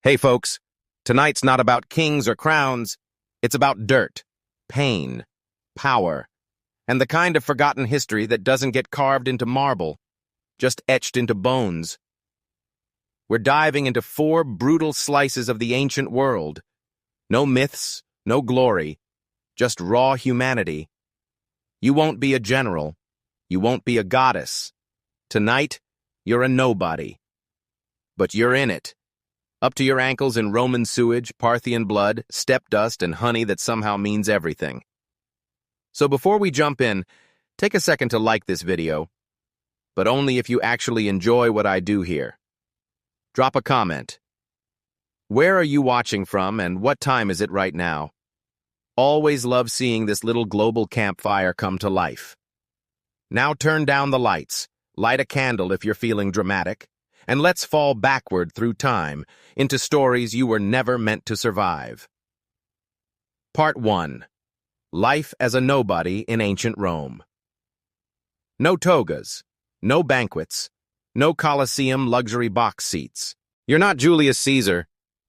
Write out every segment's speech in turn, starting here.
Hey folks, tonight's not about kings or crowns, it's about dirt, pain, power, and the kind of forgotten history that doesn't get carved into marble, just etched into bones. We're diving into 4 brutal slices of the ancient world. No myths, no glory, just raw humanity. You won't be a general, you won't be a goddess. Tonight, you're a nobody. But you're in it. Up to your ankles in Roman sewage, Parthian blood, steppe dust, and honey that somehow means everything. So before we jump in, take a second to like this video, but only if you actually enjoy what I do here. Drop a comment. Where are you watching from and what time is it right now? Always love seeing this little global campfire come to life. Now turn down the lights, light a candle if you're feeling dramatic, and let's fall backward through time into stories you were never meant to survive. Part 1. Life as a nobody in ancient Rome. No togas, no banquets, no Colosseum luxury box seats. You're not Julius Caesar.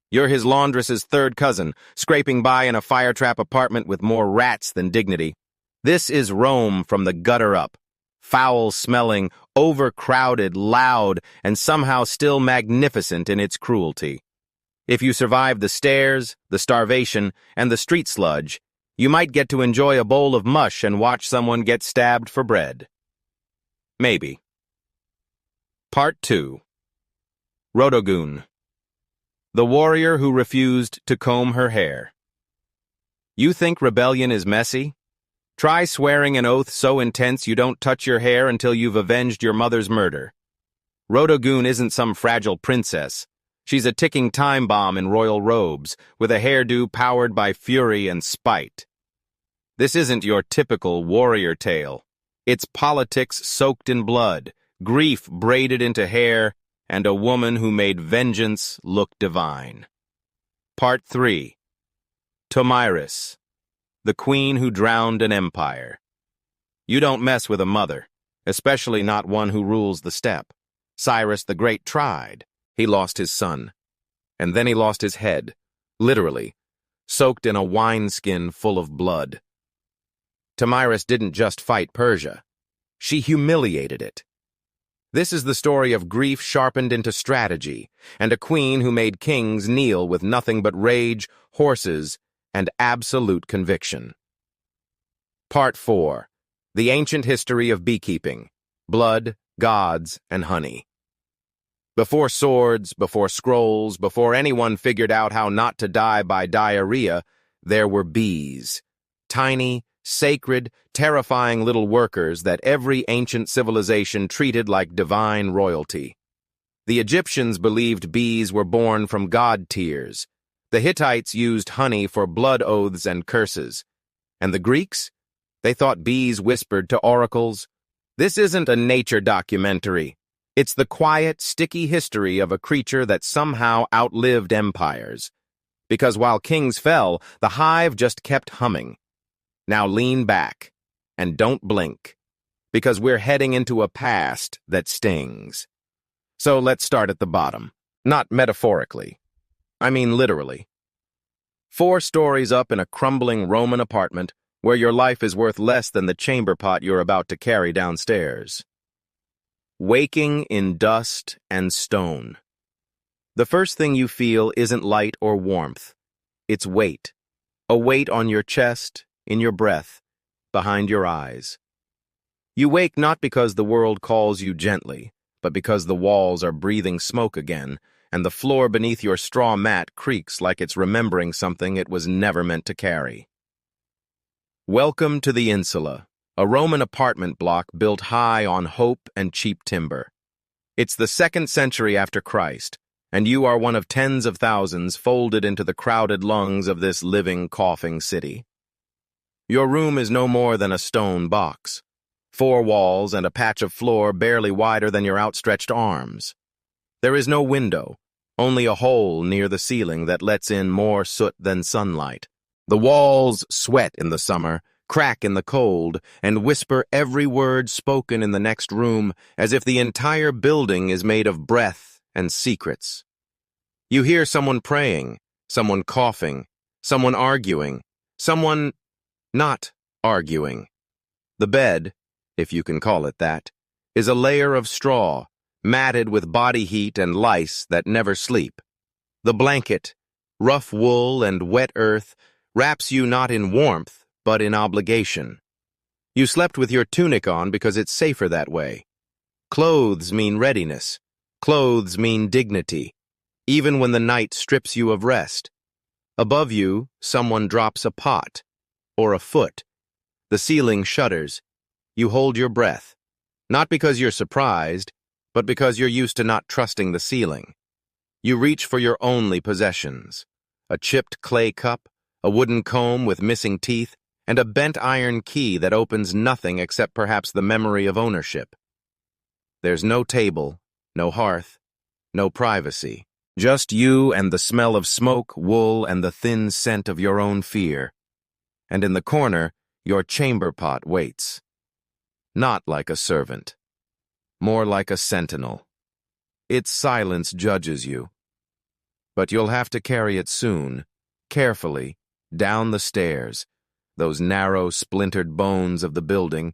You're his laundress's third cousin, scraping by in a fire-trap apartment with more rats than dignity. This is Rome from the gutter up. Foul-smelling, overcrowded, loud, and somehow still magnificent in its cruelty. If you survive the stairs, the starvation, and the street sludge, you might get to enjoy a bowl of mush and watch someone get stabbed for bread. Maybe. Part 2. Rodogun. The warrior who refused to comb her hair. You think rebellion is messy? Try swearing an oath so intense you don't touch your hair until you've avenged your mother's murder. Rodogun isn't some fragile princess. She's a ticking time bomb in royal robes, with a hairdo powered by fury and spite. This isn't your typical warrior tale. It's politics soaked in blood, grief braided into hair, and a woman who made vengeance look divine. Part 3. Tomyris. The queen who drowned an empire. You don't mess with a mother, especially not one who rules the steppe. Cyrus the Great tried. He lost his son. And then he lost his head, literally, soaked in a wineskin full of blood. Tomyris didn't just fight Persia. She humiliated it. This is the story of grief sharpened into strategy, and a queen who made kings kneel with nothing but rage, horses, and absolute conviction. Part 4. The Ancient History of Beekeeping, Blood, Gods, and Honey. Before swords, before scrolls, before anyone figured out how not to die by diarrhea, there were bees. Tiny, sacred, terrifying little workers that every ancient civilization treated like divine royalty. The Egyptians believed bees were born from god tears. The Hittites used honey for blood oaths and curses. And the Greeks? They thought bees whispered to oracles. This isn't a nature documentary. It's the quiet, sticky history of a creature that somehow outlived empires. Because while kings fell, the hive just kept humming. Now lean back, and don't blink, because we're heading into a past that stings. So let's start at the bottom. Not metaphorically. I mean literally. 4 stories up in a crumbling Roman apartment where your life is worth less than the chamber pot you're about to carry downstairs. Waking in dust and stone. The first thing you feel isn't light or warmth. It's weight. A weight on your chest, in your breath, behind your eyes. You wake not because the world calls you gently, but because the walls are breathing smoke again, and the floor beneath your straw mat creaks like it's remembering something it was never meant to carry. Welcome to the Insula, a Roman apartment block built high on hope and cheap timber. It's the 2nd century after Christ, and you are one of tens of thousands folded into the crowded lungs of this living, coughing city. Your room is no more than a stone box. 4 walls and a patch of floor barely wider than your outstretched arms. There is no window, only a hole near the ceiling that lets in more soot than sunlight. The walls sweat in the summer, crack in the cold, and whisper every word spoken in the next room as if the entire building is made of breath and secrets. You hear someone praying, someone coughing, someone arguing, someone not arguing. The bed, if you can call it that, is a layer of straw, matted with body heat and lice that never sleep. The blanket, rough wool and wet earth, wraps you not in warmth, but in obligation. You slept with your tunic on because it's safer that way. Clothes mean readiness. Clothes mean dignity, even when the night strips you of rest. Above you, someone drops a pot, or a foot. The ceiling shudders. You hold your breath, not because you're surprised, but because you're used to not trusting the ceiling. You reach for your only possessions: a chipped clay cup, a wooden comb with missing teeth, and a bent iron key that opens nothing except perhaps the memory of ownership. There's no table, no hearth, no privacy. Just you and the smell of smoke, wool, and the thin scent of your own fear. And in the corner, your chamber pot waits. Not like a servant, more like a sentinel. Its silence judges you. But you'll have to carry it soon, carefully, down the stairs, those narrow, splintered bones of the building,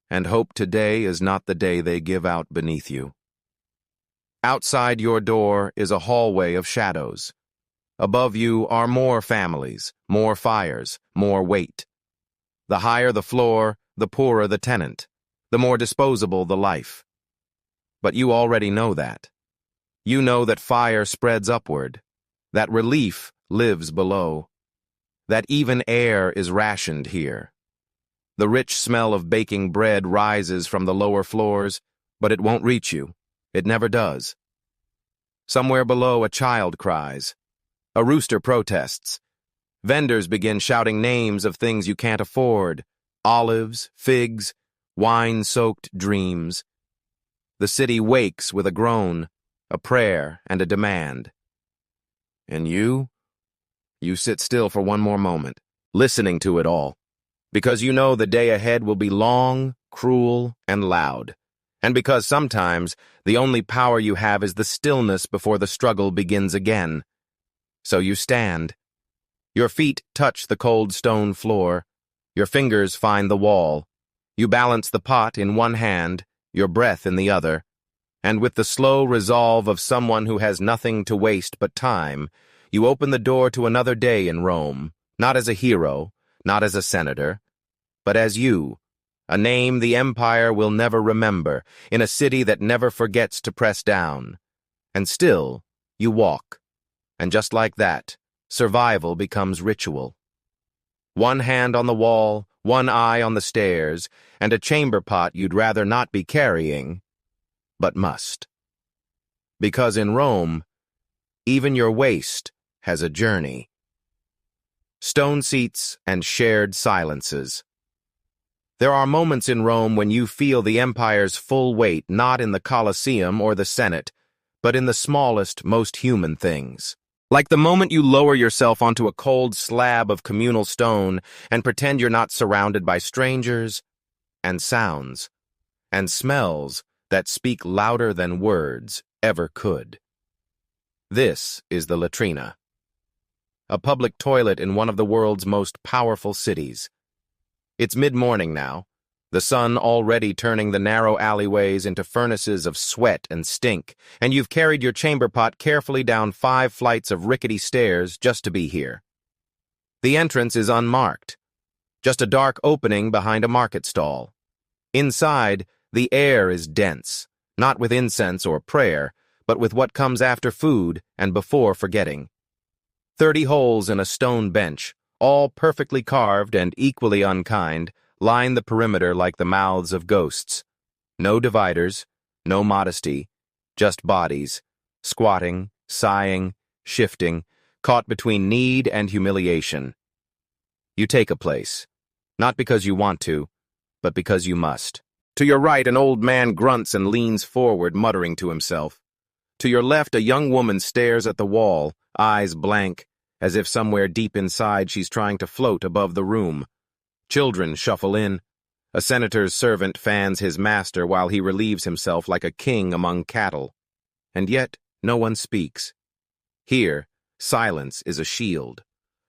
and hope today is not the day they give out beneath you. Outside your door is a hallway of shadows. Above you are more families, more fires, more weight. The higher the floor, the poorer the tenant, the more disposable the life. But you already know that. You know that fire spreads upward, that relief lives below, that even air is rationed here. The rich smell of baking bread rises from the lower floors, but it won't reach you. It never does. Somewhere below, a child cries. A rooster protests. Vendors begin shouting names of things you can't afford: olives, figs, wine-soaked dreams. The city wakes with a groan, a prayer, and a demand. And you sit still for one more moment, listening to it all, because you know the day ahead will be long, cruel, and loud, and because sometimes the only power you have is the stillness before the struggle begins again. So you stand. Your feet touch the cold stone floor. Your fingers find the wall. You balance the pot in one hand, your breath in the other, and with the slow resolve of someone who has nothing to waste but time, you open the door to another day in Rome, not as a hero, not as a senator, but as you, a name the empire will never remember, in a city that never forgets to press down. And still, you walk. And just like that, survival becomes ritual. One hand on the wall, one eye on the stairs, and a chamber pot you'd rather not be carrying, but must. Because in Rome, even your waste has a journey. Stone seats and shared silences. There are moments in Rome when you feel the empire's full weight not in the Colosseum or the Senate, but in the smallest, most human things. Like the moment you lower yourself onto a cold slab of communal stone and pretend you're not surrounded by strangers and sounds and smells that speak louder than words ever could. This is the latrina, a public toilet in one of the world's most powerful cities. It's mid-morning now, the sun already turning the narrow alleyways into furnaces of sweat and stink, and you've carried your chamber pot carefully down 5 flights of rickety stairs just to be here. The entrance is unmarked, just a dark opening behind a market stall. Inside, the air is dense, not with incense or prayer, but with what comes after food and before forgetting. 30 holes in a stone bench, all perfectly carved and equally unkind, line the perimeter like the mouths of ghosts. No dividers, no modesty, just bodies, squatting, sighing, shifting, caught between need and humiliation. You take a place, not because you want to, but because you must. To your right, an old man grunts and leans forward, muttering to himself. To your left, a young woman stares at the wall, eyes blank, as if somewhere deep inside she's trying to float above the room. Children shuffle in. A senator's servant fans his master while he relieves himself like a king among cattle. And yet, no one speaks. Here, silence is a shield,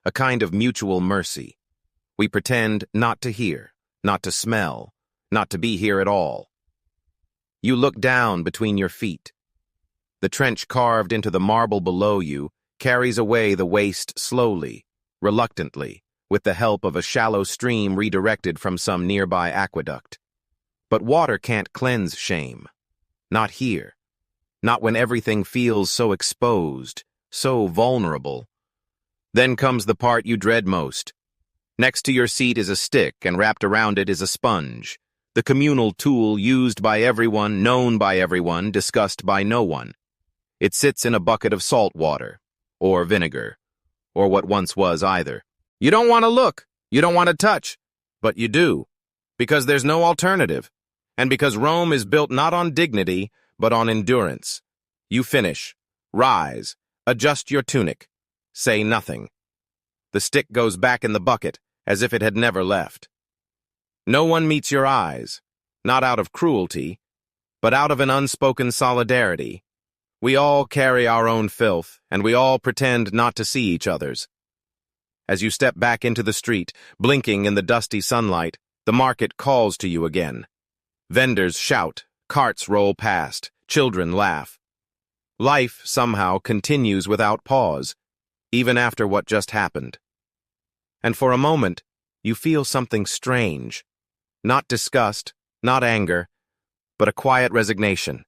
a kind of mutual mercy. We pretend not to hear, not to smell, not to be here at all. You look down between your feet. The trench carved into the marble below you carries away the waste slowly, reluctantly, with the help of a shallow stream redirected from some nearby aqueduct. But water can't cleanse shame. Not here. Not when everything feels so exposed, so vulnerable. Then comes the part you dread most. Next to your seat is a stick, and wrapped around it is a sponge, the communal tool used by everyone, known by everyone, discussed by no one. It sits in a bucket of salt water, or vinegar, or what once was either. You don't want to look, you don't want to touch, but you do, because there's no alternative, and because Rome is built not on dignity, but on endurance. You finish, rise, adjust your tunic, say nothing. The stick goes back in the bucket, as if it had never left. No one meets your eyes, not out of cruelty, but out of an unspoken solidarity. We all carry our own filth, and we all pretend not to see each other's. As you step back into the street, blinking in the dusty sunlight, the market calls to you again. Vendors shout, carts roll past, children laugh. Life, somehow, continues without pause, even after what just happened. And for a moment, you feel something strange. Not disgust, not anger, but a quiet resignation.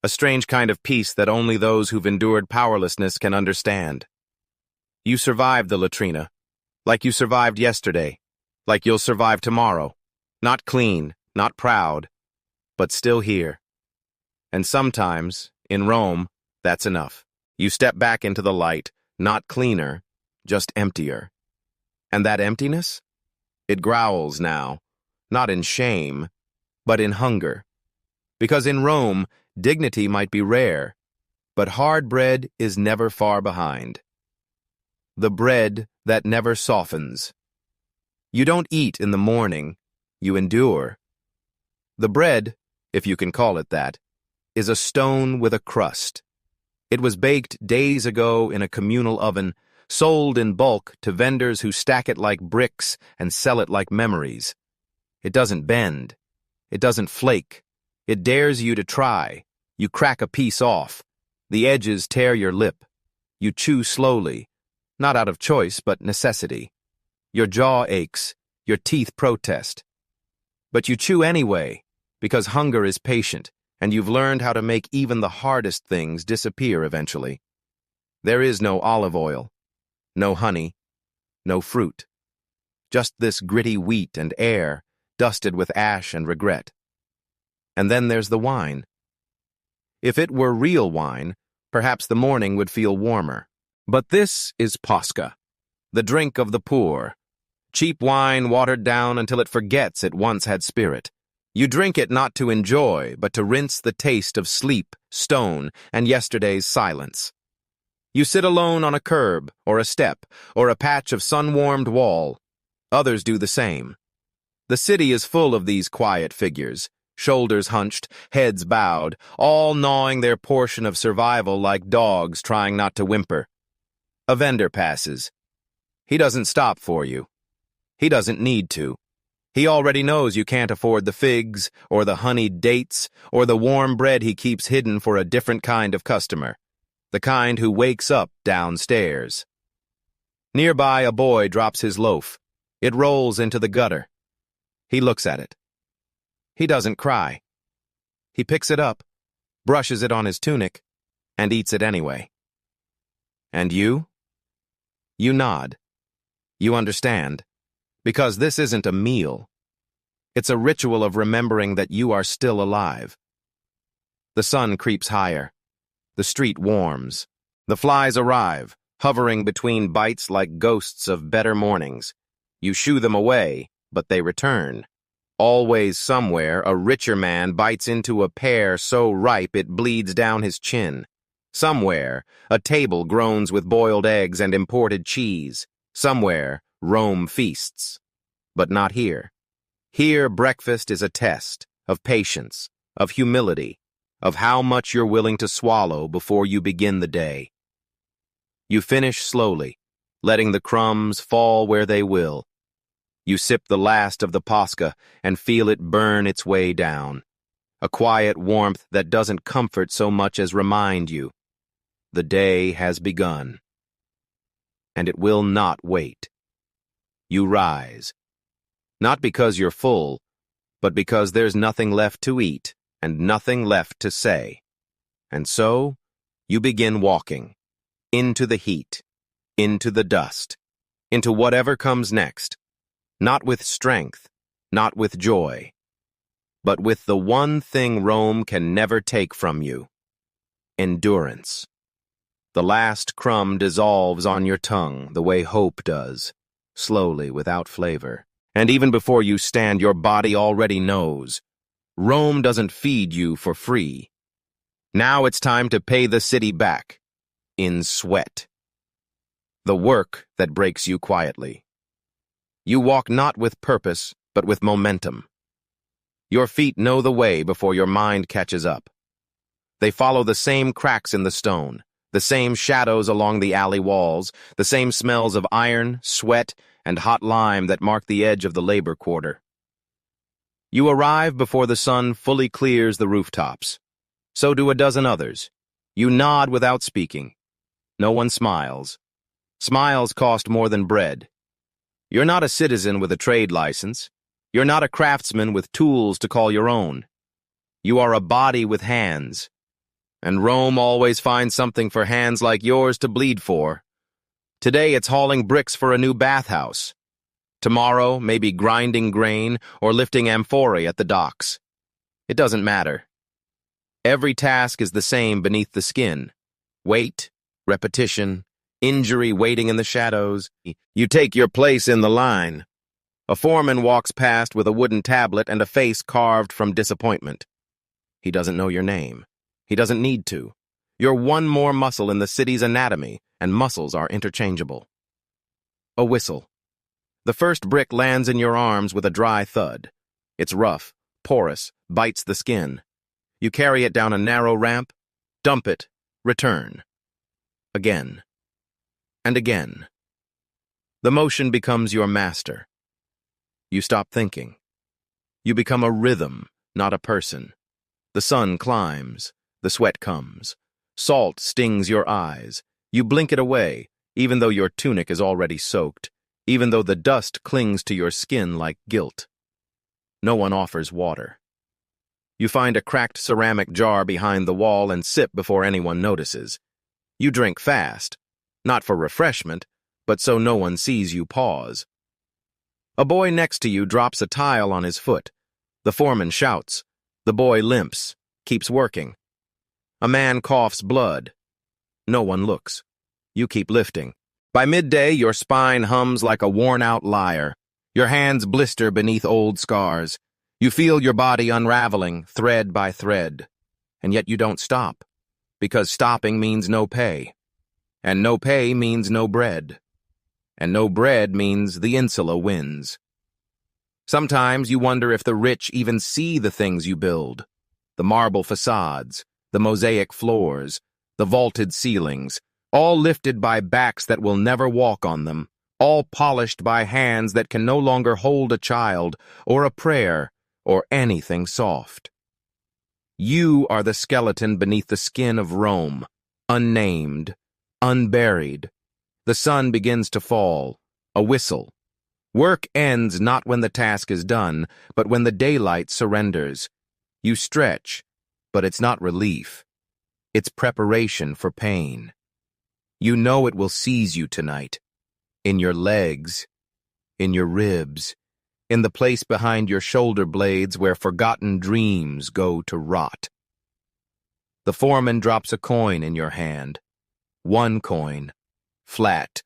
A strange kind of peace that only those who've endured powerlessness can understand. You survived the latrina, like you survived yesterday, like you'll survive tomorrow. Not clean, not proud, but still here. And sometimes, in Rome, that's enough. You step back into the light, not cleaner, just emptier. And that emptiness? It growls now, not in shame, but in hunger. Because in Rome, dignity might be rare, but hard bread is never far behind. The bread that never softens. You don't eat in the morning, you endure. The bread, if you can call it that, is a stone with a crust. It was baked days ago in a communal oven, sold in bulk to vendors who stack it like bricks and sell it like memories. It doesn't bend. It doesn't flake. It dares you to try. You crack a piece off. The edges tear your lip. You chew slowly, not out of choice but necessity. Your jaw aches. Your teeth protest. But you chew anyway, because hunger is patient, and you've learned how to make even the hardest things disappear eventually. There is no olive oil, no honey, no fruit. Just this gritty wheat and air, dusted with ash and regret. And then there's the wine. If it were real wine, perhaps the morning would feel warmer. But this is Posca, the drink of the poor. Cheap wine watered down until it forgets it once had spirit. You drink it not to enjoy, but to rinse the taste of sleep, stone, and yesterday's silence. You sit alone on a curb, or a step, or a patch of sun-warmed wall. Others do the same. The city is full of these quiet figures, shoulders hunched, heads bowed, all gnawing their portion of survival like dogs trying not to whimper. A vendor passes. He doesn't stop for you. He doesn't need to. He already knows you can't afford the figs, or the honeyed dates, or the warm bread he keeps hidden for a different kind of customer. The kind who wakes up downstairs. Nearby, a boy drops his loaf. It rolls into the gutter. He looks at it. He doesn't cry. He picks it up, brushes it on his tunic, and eats it anyway. And you? You nod. You understand. Because this isn't a meal. It's a ritual of remembering that you are still alive. The sun creeps higher. The street warms. The flies arrive, hovering between bites like ghosts of better mornings. You shoo them away, but they return. Always somewhere, a richer man bites into a pear so ripe it bleeds down his chin. Somewhere, a table groans with boiled eggs and imported cheese. Somewhere, Rome feasts. But not here. Here, breakfast is a test of patience, of humility, of how much you're willing to swallow before you begin the day. You finish slowly, letting the crumbs fall where they will. You sip the last of the Posca and feel it burn its way down. A quiet warmth that doesn't comfort so much as remind you. The day has begun. And it will not wait. You rise. Not because you're full, but because there's nothing left to eat and nothing left to say. And so, you begin walking. Into the heat. Into the dust. Into whatever comes next. Not with strength, not with joy, but with the one thing Rome can never take from you. Endurance. The last crumb dissolves on your tongue the way hope does, slowly, without flavor. And even before you stand, your body already knows. Rome doesn't feed you for free. Now it's time to pay the city back. In sweat. The work that breaks you quietly. You walk not with purpose, but with momentum. Your feet know the way before your mind catches up. They follow the same cracks in the stone, the same shadows along the alley walls, the same smells of iron, sweat, and hot lime that mark the edge of the labor quarter. You arrive before the sun fully clears the rooftops. So do a dozen others. You nod without speaking. No one smiles. Smiles cost more than bread. You're not a citizen with a trade license. You're not a craftsman with tools to call your own. You are a body with hands. And Rome always finds something for hands like yours to bleed for. Today it's hauling bricks for a new bathhouse. Tomorrow, maybe grinding grain or lifting amphorae at the docks. It doesn't matter. Every task is the same beneath the skin. Weight, repetition, injury waiting in the shadows. You take your place in the line. A foreman walks past with a wooden tablet and a face carved from disappointment. He doesn't know your name. He doesn't need to. You're one more muscle in the city's anatomy, and muscles are interchangeable. A whistle. The first brick lands in your arms with a dry thud. It's rough, porous, bites the skin. You carry it down a narrow ramp, dump it, return. Again. And again. The motion becomes your master. You stop thinking. You become a rhythm, not a person. The sun climbs. The sweat comes. Salt stings your eyes. You blink it away, even though your tunic is already soaked, even though the dust clings to your skin like guilt. No one offers water. You find a cracked ceramic jar behind the wall and sip before anyone notices. You drink fast, not for refreshment, but so no one sees you pause. A boy next to you drops a tile on his foot. The foreman shouts. The boy limps, keeps working. A man coughs blood. No one looks. You keep lifting. By midday, your spine hums like a worn-out lyre. Your hands blister beneath old scars. You feel your body unraveling, thread by thread. And yet you don't stop, because stopping means no pay. And no pay means no bread. And no bread means the insula wins. Sometimes you wonder if the rich even see the things you build. The marble facades, the mosaic floors, the vaulted ceilings, all lifted by backs that will never walk on them, all polished by hands that can no longer hold a child, or a prayer, or anything soft. You are the skeleton beneath the skin of Rome, unnamed, unburied. The sun begins to fall, a whistle. Work ends not when the task is done, but when the daylight surrenders. You stretch, but it's not relief. It's preparation for pain. You know it will seize you tonight. In your legs, in your ribs, in the place behind your shoulder blades where forgotten dreams go to rot. The foreman drops a coin in your hand. One coin, flat,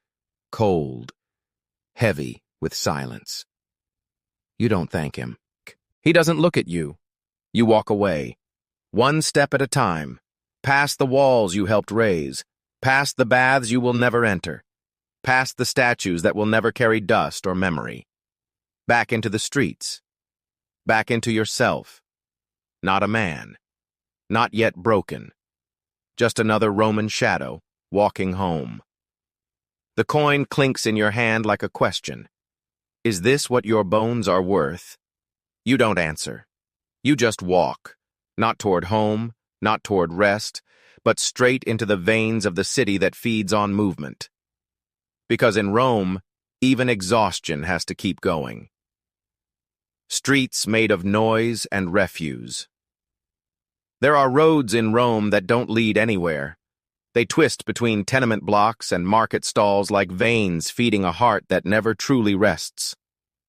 cold, heavy with silence. You don't thank him. He doesn't look at you. You walk away, one step at a time, past the walls you helped raise, past the baths you will never enter, past the statues that will never carry dust or memory, back into the streets, back into yourself. Not a man, not yet broken, just another Roman shadow walking home. The coin clinks in your hand like a question. Is this what your bones are worth? You don't answer. You just walk, not toward home, not toward rest, but straight into the veins of the city that feeds on movement. Because in Rome, even exhaustion has to keep going. Streets made of noise and refuse. There are roads in Rome that don't lead anywhere. They twist between tenement blocks and market stalls like veins feeding a heart that never truly rests.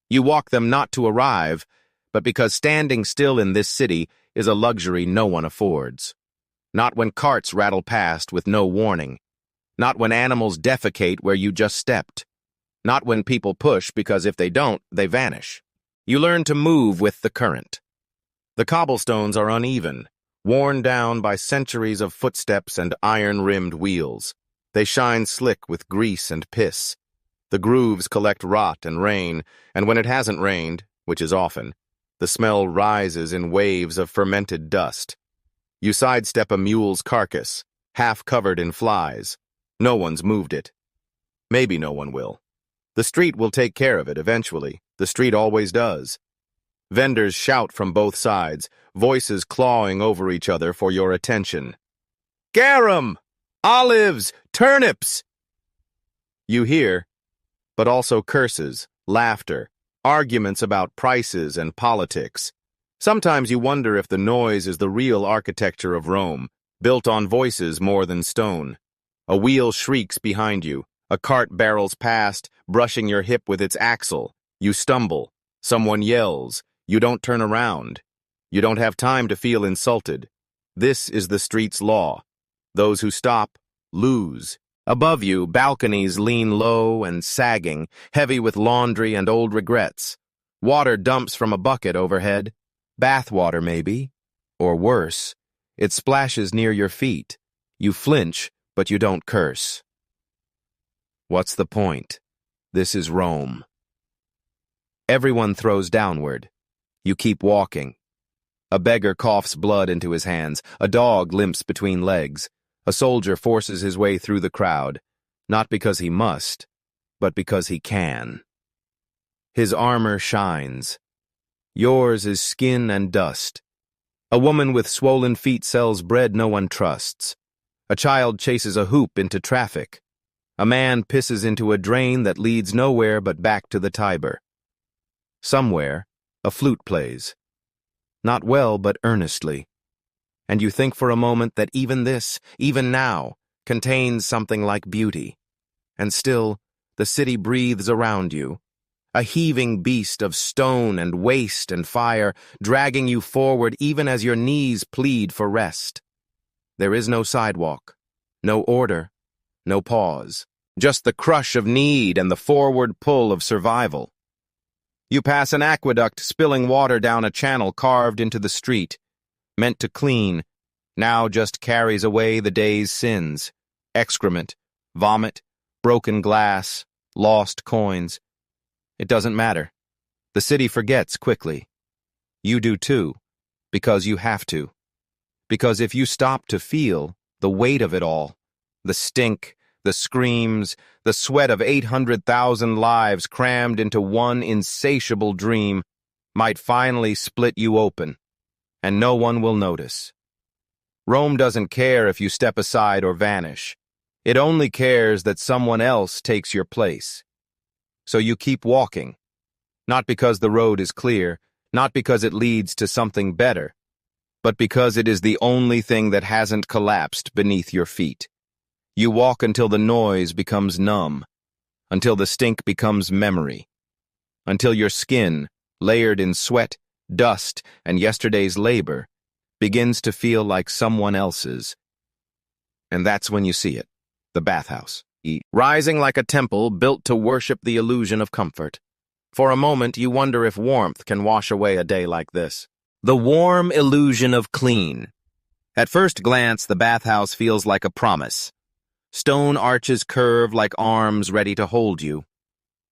You walk them not to arrive, but because standing still in this city is a luxury no one affords. Not when carts rattle past with no warning. Not when animals defecate where you just stepped. Not when people push because if they don't, they vanish. You learn to move with the current. The cobblestones are uneven, worn down by centuries of footsteps and iron-rimmed wheels. They shine slick with grease and piss. The grooves collect rot and rain, and when it hasn't rained, which is often, the smell rises in waves of fermented dust. You sidestep a mule's carcass, half covered in flies. No one's moved it. Maybe no one will. The street will take care of it eventually. The street always does. Vendors shout from both sides, voices clawing over each other for your attention. Garum! Olives! Turnips! You hear, but also curses, laughter, arguments about prices and politics. Sometimes you wonder if the noise is the real architecture of Rome, built on voices more than stone. A wheel shrieks behind you. A cart barrels past, brushing your hip with its axle. You stumble. Someone yells. You don't turn around. You don't have time to feel insulted. This is the street's law. Those who stop, lose. Above you, balconies lean low and sagging, heavy with laundry and old regrets. Water dumps from a bucket overhead. Bath water, maybe. Or worse, it splashes near your feet. You flinch, but you don't curse. What's the point? This is Rome. Everyone throws downward. You keep walking. A beggar coughs blood into his hands. A dog limps between legs. A soldier forces his way through the crowd, not because he must, but because he can. His armor shines. Yours is skin and dust. A woman with swollen feet sells bread no one trusts. A child chases a hoop into traffic. A man pisses into a drain that leads nowhere but back to the Tiber. Somewhere, a flute plays. Not well, but earnestly. And you think for a moment that even this, even now, contains something like beauty. And still, the city breathes around you, a heaving beast of stone and waste and fire, dragging you forward even as your knees plead for rest. There is no sidewalk, no order, no pause, just the crush of need and the forward pull of survival. You pass an aqueduct spilling water down a channel carved into the street, meant to clean, now just carries away the day's sins, excrement, vomit, broken glass, lost coins. It doesn't matter. The city forgets quickly. You do too, because you have to. Because if you stop to feel the weight of it all, the stink, the screams, the sweat of 800,000 lives crammed into one insatiable dream, might finally split you open, and no one will notice. Rome doesn't care if you step aside or vanish. It only cares that someone else takes your place. So you keep walking, not because the road is clear, not because it leads to something better, but because it is the only thing that hasn't collapsed beneath your feet. You walk until the noise becomes numb, until the stink becomes memory, until your skin, layered in sweat, dust, and yesterday's labor, begins to feel like someone else's. And that's when you see it, the bathhouse, rising like a temple built to worship the illusion of comfort. For a moment, you wonder if warmth can wash away a day like this. The warm illusion of clean. At first glance, the bathhouse feels like a promise. Stone arches curve like arms ready to hold you.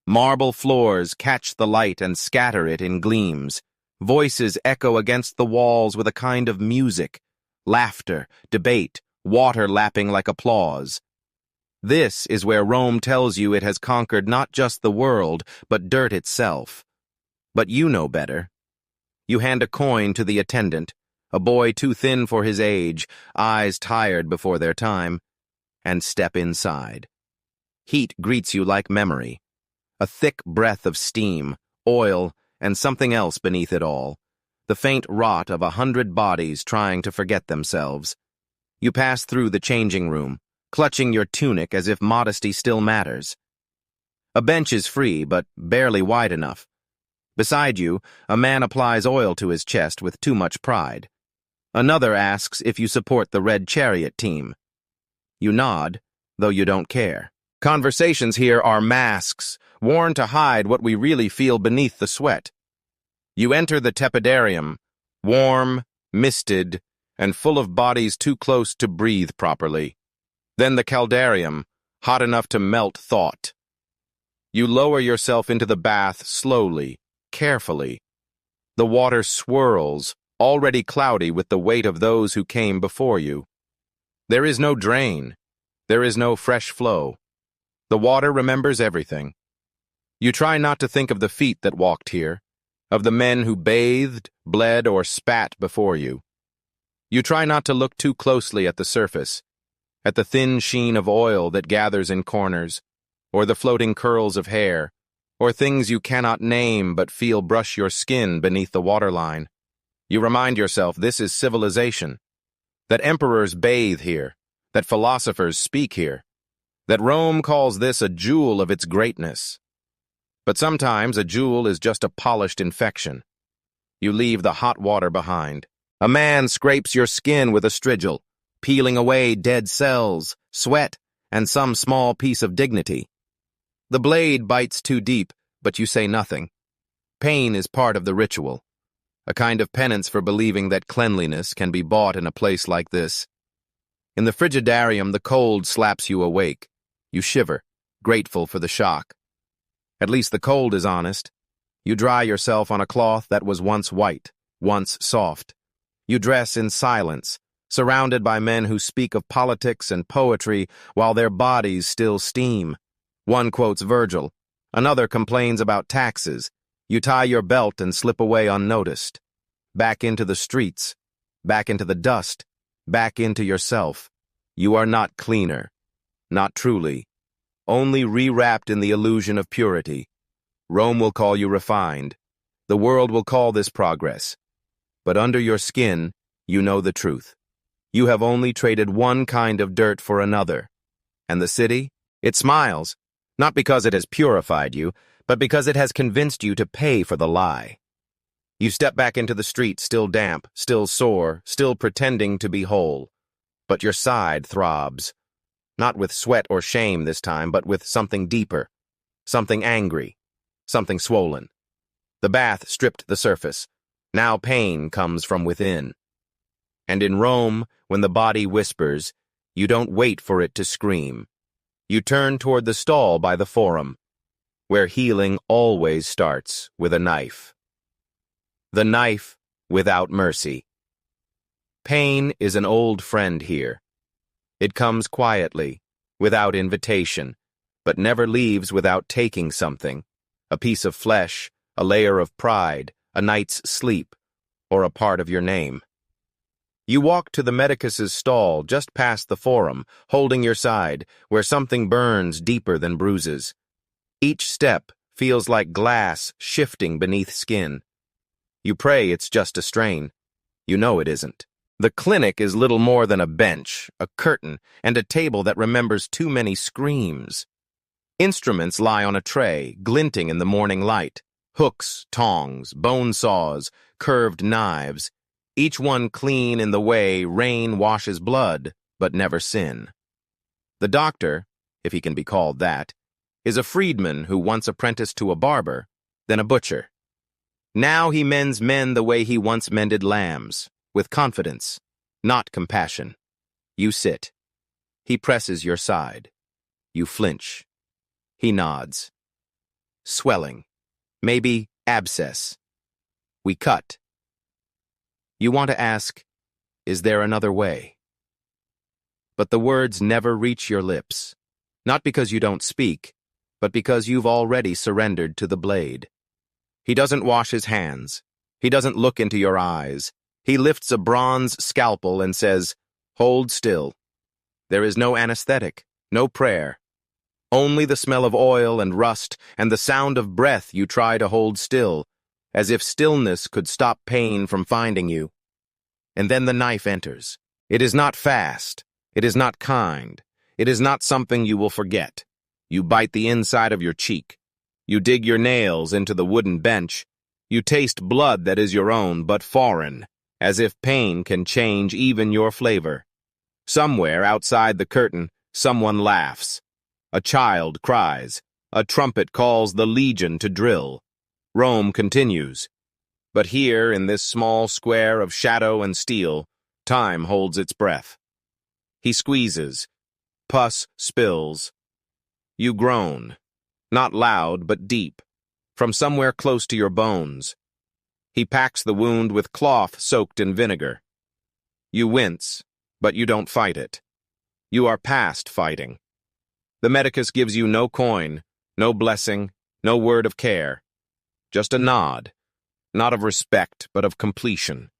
Marble floors catch the light and scatter it in gleams. Voices echo against the walls with a kind of music, laughter, debate, water lapping like applause. This is where Rome tells you it has conquered not just the world, but dirt itself. But you know better. You hand a coin to the attendant, a boy too thin for his age, eyes tired before their time, and step inside. Heat greets you like memory, a thick breath of steam, oil, and something else beneath it all, the faint rot of 100 bodies trying to forget themselves. You pass through the changing room, clutching your tunic as if modesty still matters. A bench is free, but barely wide enough. Beside you, a man applies oil to his chest with too much pride. Another asks if you support the Red Chariot team. You nod, though you don't care. Conversations here are masks, worn to hide what we really feel beneath the sweat. You enter the tepidarium, warm, misted, and full of bodies too close to breathe properly. Then the caldarium, hot enough to melt thought. You lower yourself into the bath slowly, carefully. The water swirls, already cloudy with the weight of those who came before you. There is no drain. There is no fresh flow. The water remembers everything. You try not to think of the feet that walked here, of the men who bathed, bled, or spat before you. You try not to look too closely at the surface, at the thin sheen of oil that gathers in corners, or the floating curls of hair, or things you cannot name but feel brush your skin beneath the waterline. You remind yourself this is civilization, that emperors bathe here, that philosophers speak here, that Rome calls this a jewel of its greatness. But sometimes a jewel is just a polished infection. You leave the hot water behind. A man scrapes your skin with a strigil, peeling away dead cells, sweat, and some small piece of dignity. The blade bites too deep, but you say nothing. Pain is part of the ritual, a kind of penance for believing that cleanliness can be bought in a place like this. In the frigidarium, the cold slaps you awake. You shiver, grateful for the shock. At least the cold is honest. You dry yourself on a cloth that was once white, once soft. You dress in silence, surrounded by men who speak of politics and poetry while their bodies still steam. One quotes Virgil, another complains about taxes. You tie your belt and slip away unnoticed. Back into the streets, back into the dust, back into yourself. You are not cleaner, not truly, only rewrapped in the illusion of purity. Rome will call you refined. The world will call this progress. But under your skin, you know the truth. You have only traded one kind of dirt for another. And the city? It smiles, not because it has purified you, but because it has convinced you to pay for the lie. You step back into the street, still damp, still sore, still pretending to be whole. But your side throbs. Not with sweat or shame this time, but with something deeper, something angry, something swollen. The bath stripped the surface. Now pain comes from within. And in Rome, when the body whispers, you don't wait for it to scream. You turn toward the stall by the forum, where healing always starts with a knife. The knife without mercy. Pain is an old friend here. It comes quietly, without invitation, but never leaves without taking something, a piece of flesh, a layer of pride, a night's sleep, or a part of your name. You walk to the medicus's stall just past the forum, holding your side, where something burns deeper than bruises. Each step feels like glass shifting beneath skin. You pray it's just a strain. You know it isn't. The clinic is little more than a bench, a curtain, and a table that remembers too many screams. Instruments lie on a tray, glinting in the morning light. Hooks, tongs, bone saws, curved knives, each one clean in the way rain washes blood, but never sin. The doctor, if he can be called that, is a freedman who once apprenticed to a barber, then a butcher. Now he mends men the way he once mended lambs, with confidence, not compassion. You sit. He presses your side. You flinch. He nods. Swelling. Maybe abscess. We cut. You want to ask, is there another way? But the words never reach your lips. Not because you don't speak, but because you've already surrendered to the blade. He doesn't wash his hands. He doesn't look into your eyes. He lifts a bronze scalpel and says, "Hold still." There is no anesthetic, no prayer. Only the smell of oil and rust and the sound of breath you try to hold still, as if stillness could stop pain from finding you. And then the knife enters. It is not fast. It is not kind. It is not something you will forget. You bite the inside of your cheek. You dig your nails into the wooden bench. You taste blood that is your own but foreign, as if pain can change even your flavor. Somewhere outside the curtain, someone laughs. A child cries. A trumpet calls the legion to drill. Rome continues. But here, in this small square of shadow and steel, time holds its breath. He squeezes. Pus spills. You groan. Not loud, but deep. From somewhere close to your bones. He packs the wound with cloth soaked in vinegar. You wince, but you don't fight it. You are past fighting. The medicus gives you no coin, no blessing, no word of care. Just a nod, not of respect, but of completion.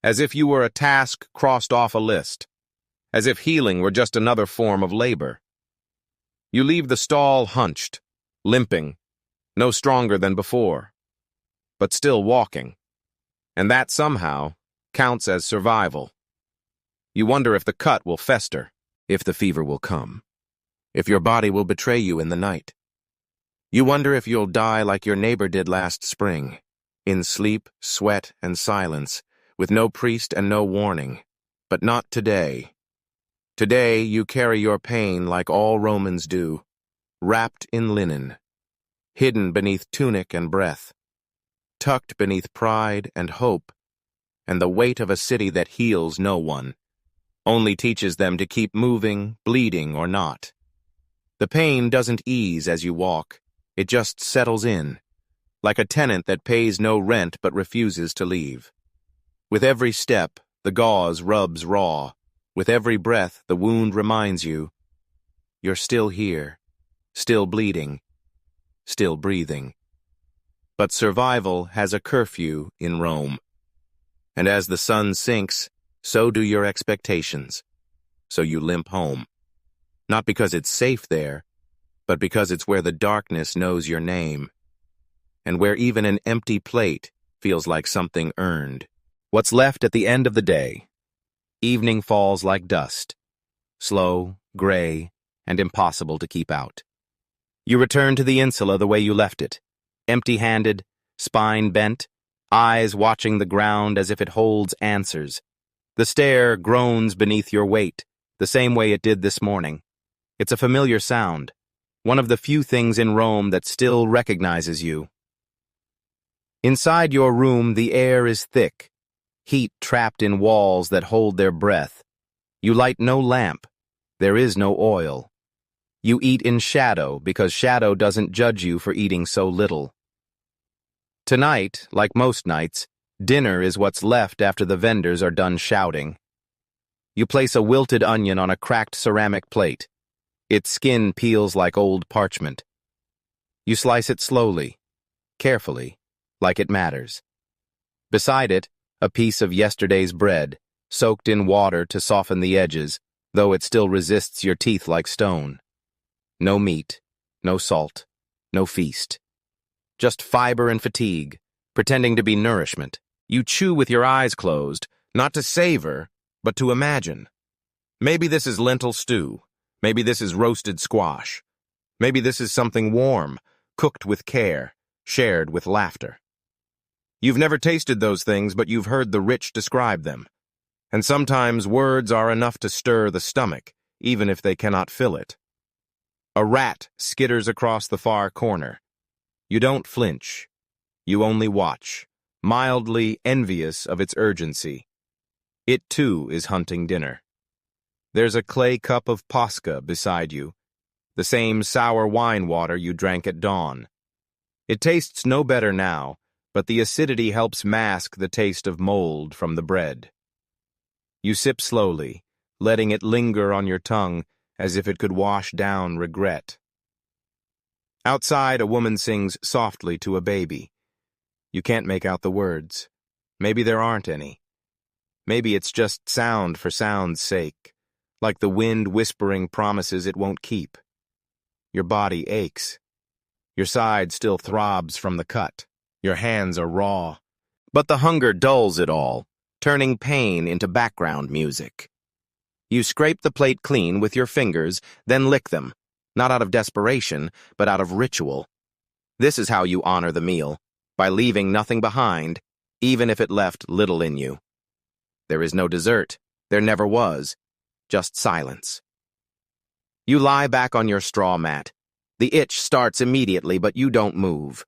As if you were a task crossed off a list. As if healing were just another form of labor. You leave the stall hunched, limping, no stronger than before, but still walking. And that somehow counts as survival. You wonder if the cut will fester, if the fever will come, if your body will betray you in the night. You wonder if you'll die like your neighbor did last spring, in sleep, sweat, and silence, with no priest and no warning. But not today. Today you carry your pain like all Romans do, wrapped in linen, hidden beneath tunic and breath, tucked beneath pride and hope, and the weight of a city that heals no one, only teaches them to keep moving, bleeding or not. The pain doesn't ease as you walk, it just settles in, like a tenant that pays no rent but refuses to leave. With every step, the gauze rubs raw. With every breath, the wound reminds you, you're still here, still bleeding, still breathing. But survival has a curfew in Rome. And as the sun sinks, so do your expectations. So you limp home. Not because it's safe there, but because it's where the darkness knows your name. And where even an empty plate feels like something earned. What's left at the end of the day? Evening falls like dust, slow, gray, and impossible to keep out. You return to the insula the way you left it, empty-handed, spine bent, eyes watching the ground as if it holds answers. The stair groans beneath your weight, the same way it did this morning. It's a familiar sound, one of the few things in Rome that still recognizes you. Inside your room, the air is thick, heat trapped in walls that hold their breath. You light no lamp. There is no oil. You eat in shadow because shadow doesn't judge you for eating so little. Tonight, like most nights, dinner is what's left after the vendors are done shouting. You place a wilted onion on a cracked ceramic plate. Its skin peels like old parchment. You slice it slowly, carefully, like it matters. Beside it, a piece of yesterday's bread, soaked in water to soften the edges, though it still resists your teeth like stone. No meat, no salt, no feast. Just fiber and fatigue, pretending to be nourishment. You chew with your eyes closed, not to savor, but to imagine. Maybe this is lentil stew. Maybe this is roasted squash. Maybe this is something warm, cooked with care, shared with laughter. You've never tasted those things, but you've heard the rich describe them. And sometimes words are enough to stir the stomach, even if they cannot fill it. A rat skitters across the far corner. You don't flinch. You only watch, mildly envious of its urgency. It, too, is hunting dinner. There's a clay cup of posca beside you, the same sour wine water you drank at dawn. It tastes no better now, but the acidity helps mask the taste of mold from the bread. You sip slowly, letting it linger on your tongue as if it could wash down regret. Outside, a woman sings softly to a baby. You can't make out the words. Maybe there aren't any. Maybe it's just sound for sound's sake, like the wind whispering promises it won't keep. Your body aches. Your side still throbs from the cut. Your hands are raw. But the hunger dulls it all, turning pain into background music. You scrape the plate clean with your fingers, then lick them, not out of desperation, but out of ritual. This is how you honor the meal, by leaving nothing behind, even if it left little in you. There is no dessert. There never was. Just silence. You lie back on your straw mat. The itch starts immediately, but you don't move.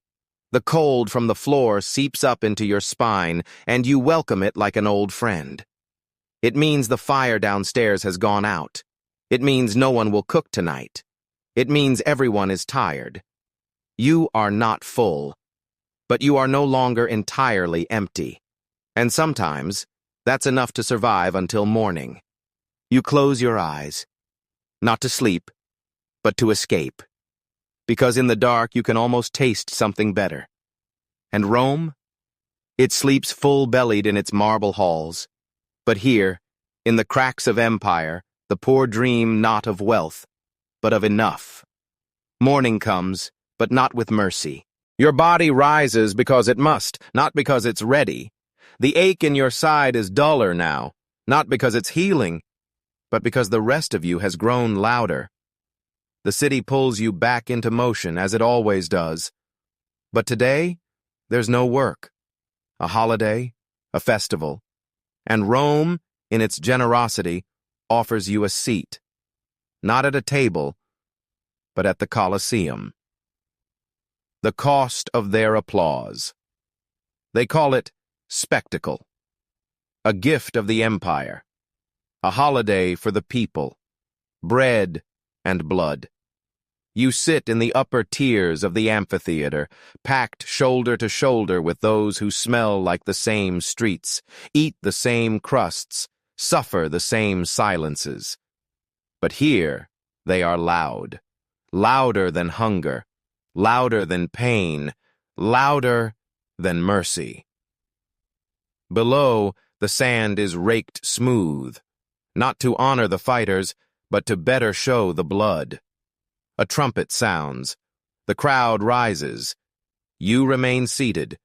The cold from the floor seeps up into your spine, and you welcome it like an old friend. It means the fire downstairs has gone out. It means no one will cook tonight. It means everyone is tired. You are not full, but you are no longer entirely empty. And sometimes, that's enough to survive until morning. You close your eyes, not to sleep, but to escape. Because in the dark you can almost taste something better. And Rome? It sleeps full-bellied in its marble halls. But here, in the cracks of empire, the poor dream not of wealth, but of enough. Morning comes, but not with mercy. Your body rises because it must, not because it's ready. The ache in your side is duller now, not because it's healing, but because the rest of you has grown louder. The city pulls you back into motion, as it always does. But today, there's no work. A holiday, a festival. And Rome, in its generosity, offers you a seat. Not at a table, but at the Colosseum. The cost of their applause. They call it spectacle. A gift of the empire. A holiday for the people. Bread and blood. You sit in the upper tiers of the amphitheater, packed shoulder to shoulder with those who smell like the same streets, eat the same crusts, suffer the same silences. But here they are loud, louder than hunger, louder than pain, louder than mercy. Below, the sand is raked smooth, not to honor the fighters, but to better show the blood. A trumpet sounds. The crowd rises. You remain seated,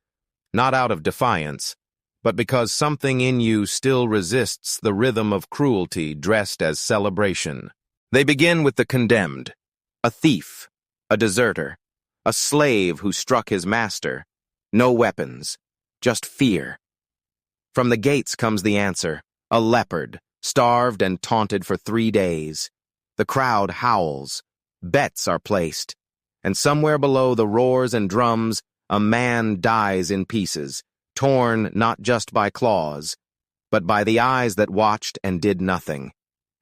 not out of defiance, but because something in you still resists the rhythm of cruelty dressed as celebration. They begin with the condemned, a thief, a deserter, a slave who struck his master. No weapons, just fear. From the gates comes the answer, a leopard, starved and taunted for 3 days. The crowd howls. Bets are placed, and somewhere below the roars and drums, a man dies in pieces, torn not just by claws, but by the eyes that watched and did nothing.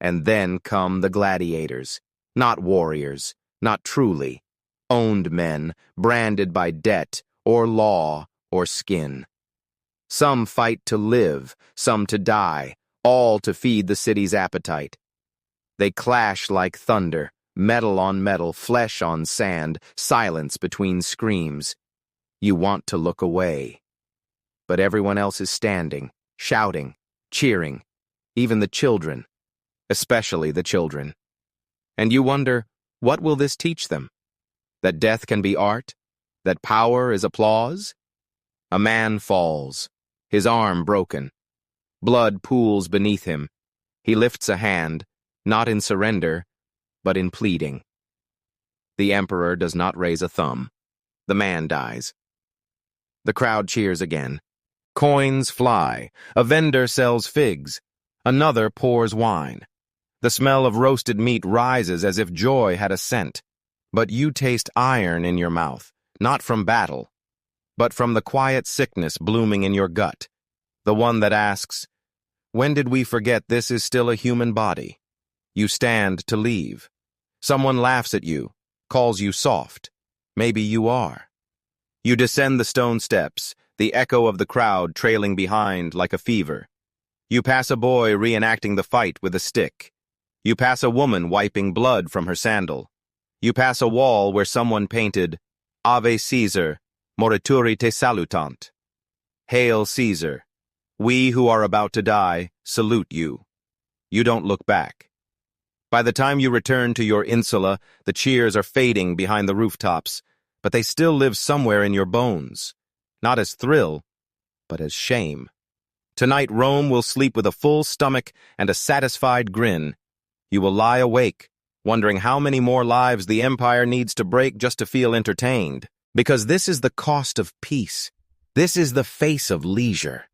And then come the gladiators, not warriors, not truly, owned men, branded by debt, or law, or skin. Some fight to live, some to die, all to feed the city's appetite. They clash like thunder, metal on metal, flesh on sand, silence between screams. You want to look away. But everyone else is standing, shouting, cheering, even the children, especially the children. And you wonder, what will this teach them? That death can be art? That power is applause? A man falls, his arm broken. Blood pools beneath him. He lifts a hand, not in surrender, but in pleading. The emperor does not raise a thumb. The man dies. The crowd cheers again. Coins fly. A vendor sells figs. Another pours wine. The smell of roasted meat rises as if joy had a scent. But you taste iron in your mouth, not from battle, but from the quiet sickness blooming in your gut, the one that asks, when did we forget this is still a human body? You stand to leave. Someone laughs at you, calls you soft. Maybe you are. You descend the stone steps, the echo of the crowd trailing behind like a fever. You pass a boy reenacting the fight with a stick. You pass a woman wiping blood from her sandal. You pass a wall where someone painted, Ave Caesar, morituri te salutant. Hail Caesar. We who are about to die salute you. You don't look back. By the time you return to your insula, the cheers are fading behind the rooftops, but they still live somewhere in your bones. Not as thrill, but as shame. Tonight Rome will sleep with a full stomach and a satisfied grin. You will lie awake, wondering how many more lives the empire needs to break just to feel entertained. Because this is the cost of peace. This is the face of leisure.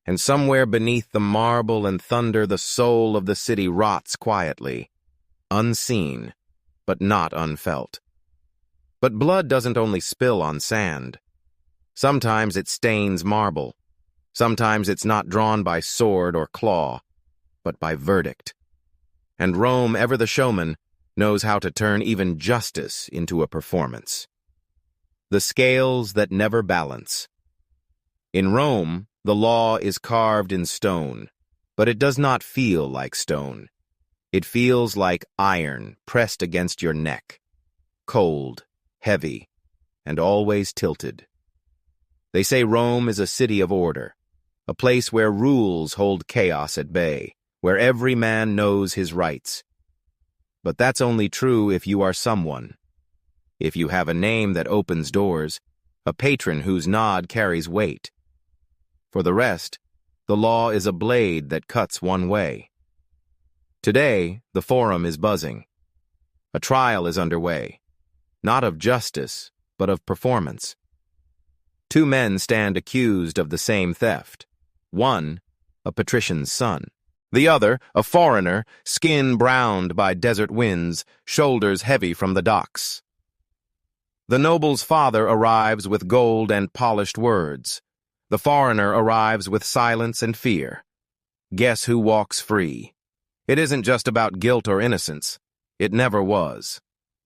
And somewhere beneath the marble and thunder, the soul of the city rots quietly, unseen, but not unfelt. But blood doesn't only spill on sand. Sometimes it stains marble. Sometimes it's not drawn by sword or claw, but by verdict. And Rome, ever the showman, knows how to turn even justice into a performance. The scales that never balance. In Rome, the law is carved in stone, but it does not feel like stone. It feels like iron pressed against your neck, cold, heavy, and always tilted. They say Rome is a city of order, a place where rules hold chaos at bay, where every man knows his rights. But that's only true if you are someone. If you have a name that opens doors, a patron whose nod carries weight. For the rest, the law is a blade that cuts one way. Today, the forum is buzzing. A trial is underway, not of justice, but of performance. Two men stand accused of the same theft. One, a patrician's son. The other, a foreigner, skin browned by desert winds, shoulders heavy from the docks. The noble's father arrives with gold and polished words. The foreigner arrives with silence and fear. Guess who walks free? It isn't just about guilt or innocence. It never was.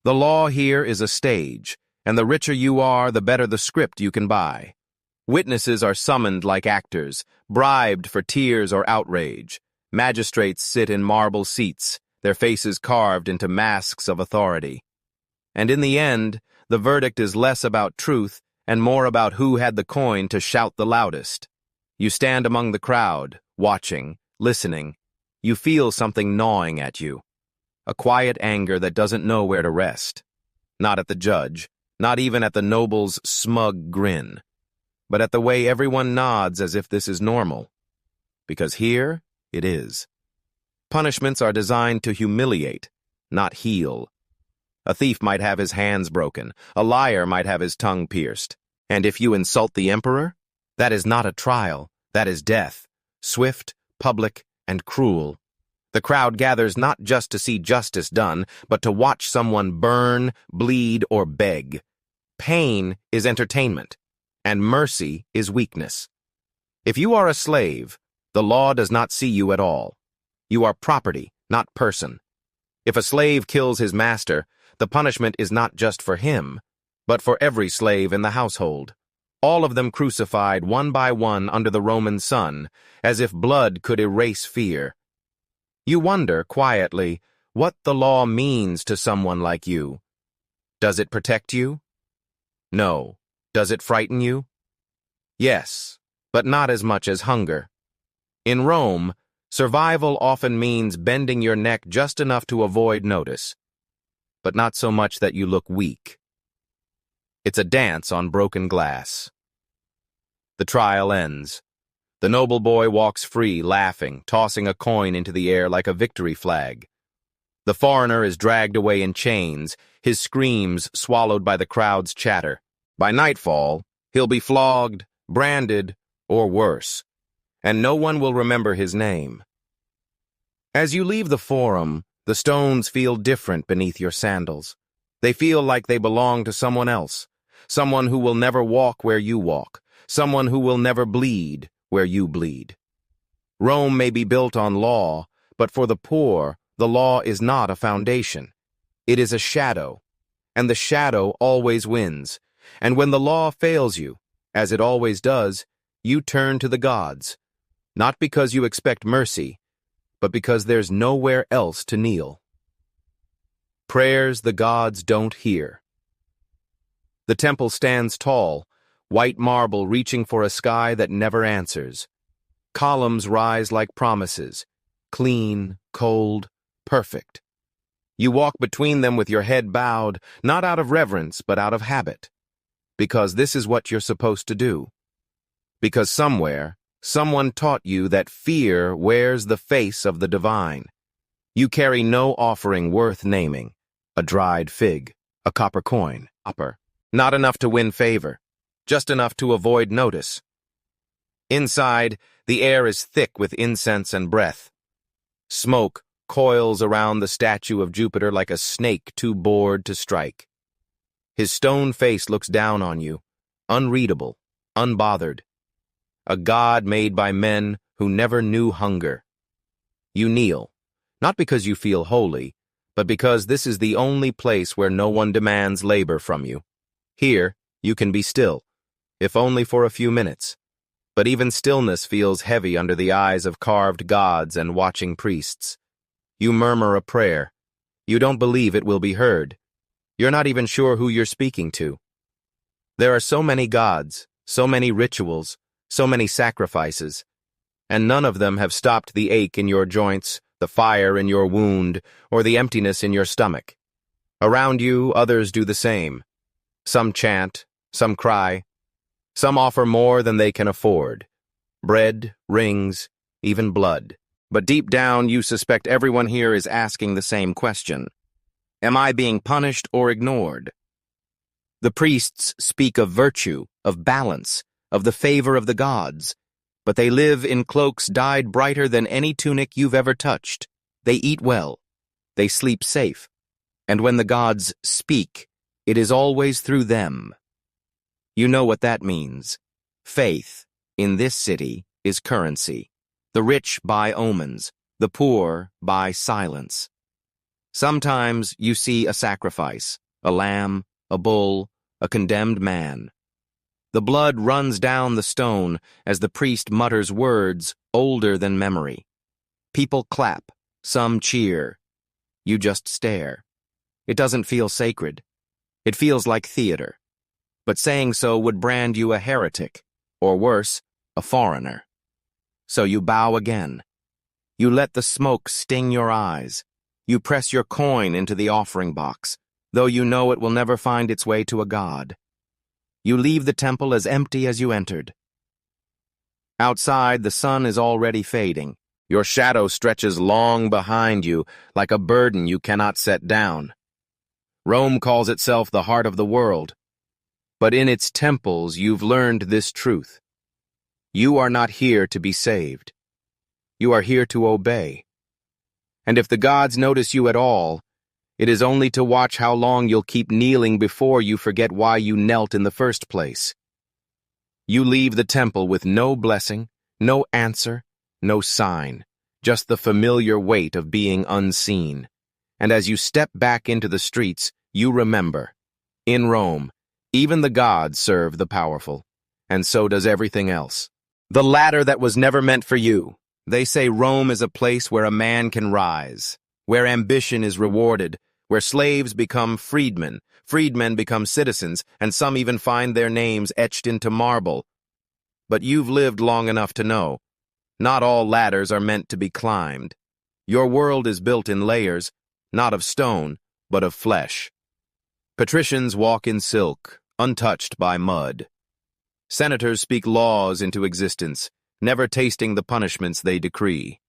The law here is a stage, and the richer you are, the better the script you can buy. Witnesses are summoned like actors, bribed for tears or outrage. Magistrates sit in marble seats, their faces carved into masks of authority. And in the end, the verdict is less about truth and more about who had the coin to shout the loudest. You stand among the crowd, watching, listening. You feel something gnawing at you. A quiet anger that doesn't know where to rest. Not at the judge, not even at the noble's smug grin, but at the way everyone nods as if this is normal. Because here, it is. Punishments are designed to humiliate, not heal. A thief might have his hands broken. A liar might have his tongue pierced. And if you insult the emperor, that is not a trial. That is death. Swift, public, and cruel. The crowd gathers not just to see justice done, but to watch someone burn, bleed, or beg. Pain is entertainment, and mercy is weakness. If you are a slave, the law does not see you at all. You are property, not person. If a slave kills his master, the punishment is not just for him, but for every slave in the household. All of them crucified one by one under the Roman sun, as if blood could erase fear. You wonder, quietly, what the law means to someone like you. Does it protect you? No. Does it frighten you? Yes, but not as much as hunger. In Rome, survival often means bending your neck just enough to avoid notice, but not so much that you look weak. It's a dance on broken glass. The trial ends. The noble boy walks free, laughing, tossing a coin into the air like a victory flag. The foreigner is dragged away in chains, his screams swallowed by the crowd's chatter. By nightfall, he'll be flogged, branded, or worse, and no one will remember his name. As you leave the forum, the stones feel different beneath your sandals. They feel like they belong to someone else, someone who will never walk where you walk, someone who will never bleed where you bleed. Rome may be built on law, but for the poor, the law is not a foundation. It is a shadow, and the shadow always wins. And when the law fails you, as it always does, you turn to the gods, not because you expect mercy, but because there's nowhere else to kneel. Prayers the gods don't hear. The temple stands tall, white marble reaching for a sky that never answers. Columns rise like promises, clean, cold, perfect. You walk between them with your head bowed, not out of reverence, but out of habit. Because this is what you're supposed to do. Because somewhere, someone taught you that fear wears the face of the divine. You carry no offering worth naming. A dried fig, a copper coin, not enough to win favor, just enough to avoid notice. Inside, the air is thick with incense and breath. Smoke coils around the statue of Jupiter like a snake too bored to strike. His stone face looks down on you, unreadable, unbothered. A god made by men who never knew hunger. You kneel, not because you feel holy, but because this is the only place where no one demands labor from you. Here, you can be still, if only for a few minutes. But even stillness feels heavy under the eyes of carved gods and watching priests. You murmur a prayer. You don't believe it will be heard. You're not even sure who you're speaking to. There are so many gods, so many rituals, so many sacrifices, and none of them have stopped the ache in your joints, the fire in your wound, or the emptiness in your stomach. Around you, others do the same. Some chant, some cry. Some offer more than they can afford. Bread, rings, even blood. But deep down, you suspect everyone here is asking the same question. Am I being punished or ignored? The priests speak of virtue, of balance, of the favor of the gods, but they live in cloaks dyed brighter than any tunic you've ever touched. They eat well. They sleep safe. And when the gods speak, it is always through them. You know what that means. Faith, in this city, is currency. The rich buy omens, the poor buy silence. Sometimes you see a sacrifice, a lamb, a bull, a condemned man. The blood runs down the stone as the priest mutters words older than memory. People clap, some cheer. You just stare. It doesn't feel sacred. It feels like theater. But saying so would brand you a heretic, or worse, a foreigner. So you bow again. You let the smoke sting your eyes. You press your coin into the offering box, though you know it will never find its way to a god. You leave the temple as empty as you entered. Outside, the sun is already fading. Your shadow stretches long behind you, like a burden you cannot set down. Rome calls itself the heart of the world. But in its temples, you've learned this truth. You are not here to be saved. You are here to obey. And if the gods notice you at all, it is only to watch how long you'll keep kneeling before you forget why you knelt in the first place. You leave the temple with no blessing, no answer, no sign, just the familiar weight of being unseen. And as you step back into the streets, you remember, in Rome, even the gods serve the powerful, and so does everything else. The ladder that was never meant for you. They say Rome is a place where a man can rise, where ambition is rewarded, where slaves become freedmen, freedmen become citizens, and some even find their names etched into marble. But you've lived long enough to know, not all ladders are meant to be climbed. Your world is built in layers, not of stone, but of flesh. Patricians walk in silk, untouched by mud. Senators speak laws into existence, never tasting the punishments they decree.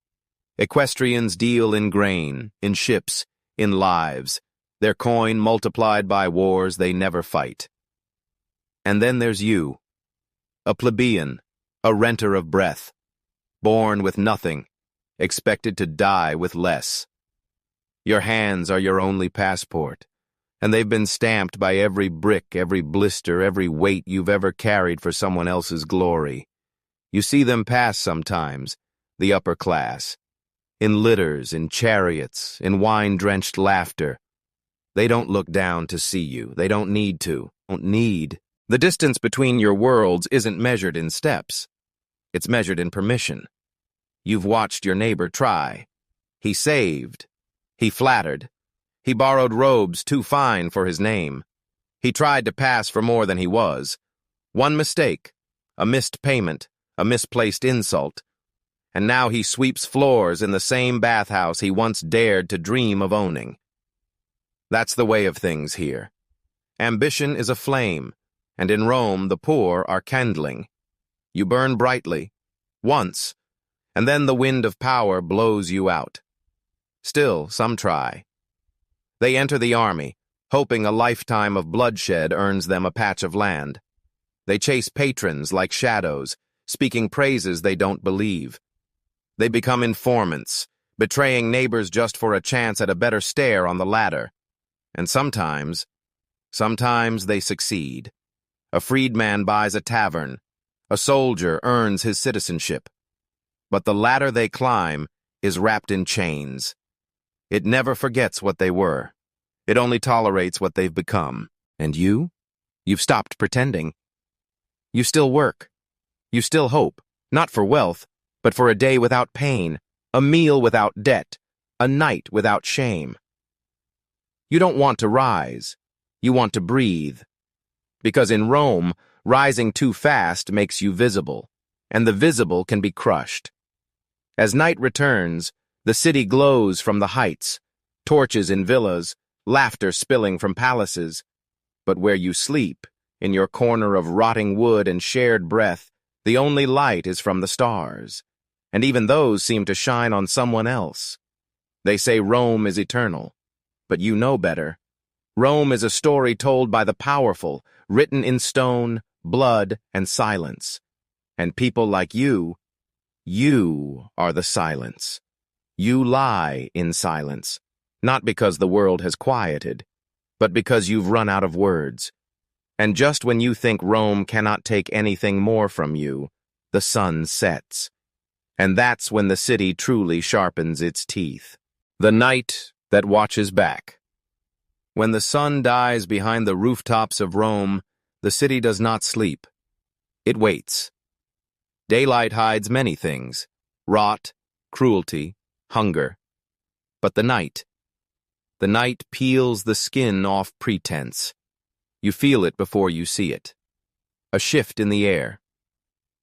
Equestrians deal in grain, in ships, in lives, their coin multiplied by wars they never fight. And then there's you, a plebeian, a renter of breath, born with nothing, expected to die with less. Your hands are your only passport, and they've been stamped by every brick, every blister, every weight you've ever carried for someone else's glory. You see them pass sometimes, the upper class, in litters, in chariots, in wine-drenched laughter. They don't look down to see you. They don't need to. Don't need. The distance between your worlds isn't measured in steps. It's measured in permission. You've watched your neighbor try. He saved. He flattered. He borrowed robes too fine for his name. He tried to pass for more than he was. One mistake, a missed payment, a misplaced insult, and now he sweeps floors in the same bathhouse he once dared to dream of owning. That's the way of things here. Ambition is a flame, and in Rome the poor are kindling. You burn brightly, once, and then the wind of power blows you out. Still, some try. They enter the army, hoping a lifetime of bloodshed earns them a patch of land. They chase patrons like shadows, speaking praises they don't believe. They become informants, betraying neighbors just for a chance at a better stare on the ladder. And sometimes they succeed. A freedman buys a tavern. A soldier earns his citizenship. But the ladder they climb is wrapped in chains. It never forgets what they were. It only tolerates what they've become. And you? You've stopped pretending. You still work. You still hope, not for wealth, but for a day without pain, a meal without debt, a night without shame. You don't want to rise. You want to breathe. Because in Rome, rising too fast makes you visible, and the visible can be crushed. As night returns, the city glows from the heights, torches in villas, laughter spilling from palaces. But where you sleep, in your corner of rotting wood and shared breath, the only light is from the stars, and even those seem to shine on someone else. They say Rome is eternal, but you know better. Rome is a story told by the powerful, written in stone, blood, and silence. And people like you are the silence. You lie in silence, not because the world has quieted, but because you've run out of words. And just when you think Rome cannot take anything more from you, the sun sets. And that's when the city truly sharpens its teeth. The night that watches back. When the sun dies behind the rooftops of Rome, the city does not sleep. It waits. Daylight hides many things: rot, cruelty, hunger. But the night peels the skin off pretense. You feel it before you see it. A shift in the air.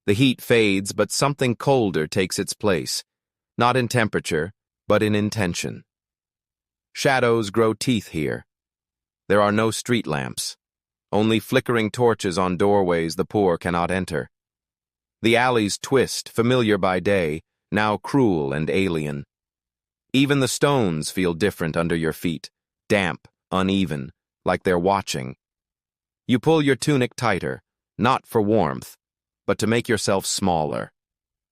The heat fades, but something colder takes its place, not in temperature, but in intention. Shadows grow teeth here. There are no street lamps, only flickering torches on doorways the poor cannot enter. The alleys twist, familiar by day, now cruel and alien. Even the stones feel different under your feet, damp, uneven, like they're watching. You pull your tunic tighter, not for warmth, but to make yourself smaller.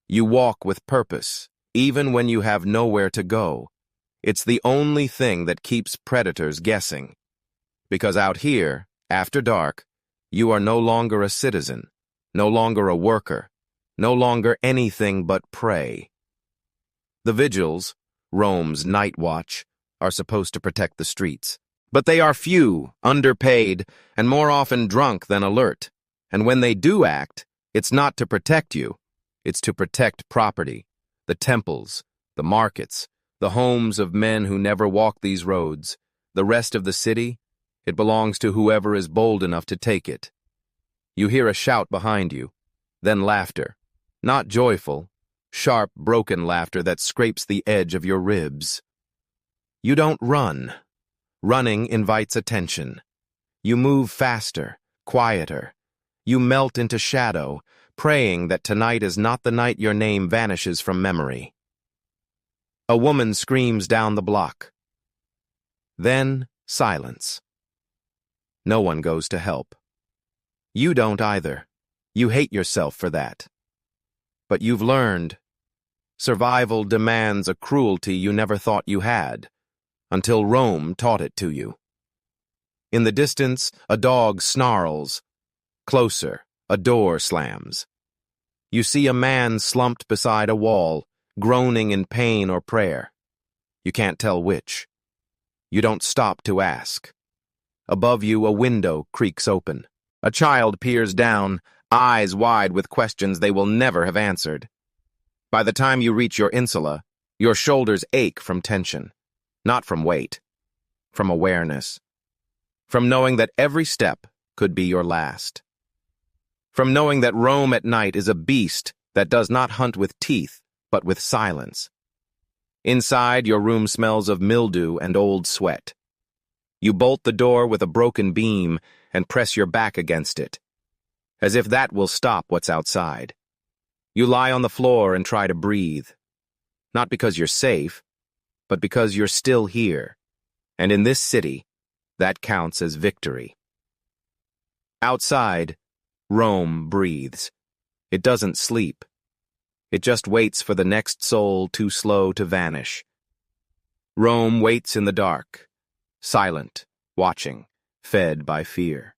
You walk with purpose, even when you have nowhere to go. It's the only thing that keeps predators guessing. Because out here, after dark, you are no longer a citizen, no longer a worker, no longer anything but prey. The vigils, Rome's night watch, are supposed to protect the streets. But they are few, underpaid, and more often drunk than alert. And when they do act, it's not to protect you. It's to protect property, the temples, the markets, the homes of men who never walk these roads. The rest of the city, it belongs to whoever is bold enough to take it. You hear a shout behind you, then laughter. Not joyful, sharp, broken laughter that scrapes the edge of your ribs. You don't run. Running invites attention. You move faster, quieter. You melt into shadow, praying that tonight is not the night your name vanishes from memory. A woman screams down the block. Then silence. No one goes to help. You don't either. You hate yourself for that. But you've learned. Survival demands a cruelty you never thought you had, until Rome taught it to you. In the distance, a dog snarls. Closer, a door slams. You see a man slumped beside a wall, groaning in pain or prayer. You can't tell which. You don't stop to ask. Above you, a window creaks open. A child peers down, eyes wide with questions they will never have answered. By the time you reach your insula, Your shoulders ache from tension, not from weight, from awareness, from knowing that every step could be your last, from knowing that Rome at night is a beast that does not hunt with teeth, but with silence. Inside, your room smells of mildew and old sweat. You bolt the door with a broken beam and press your back against it, as if that will stop what's outside. You lie on the floor and try to breathe, not because you're safe, but because you're still here, and in this city, that counts as victory. Outside, Rome breathes. It doesn't sleep. It just waits for the next soul too slow to vanish. Rome waits in the dark, silent, watching, fed by fear.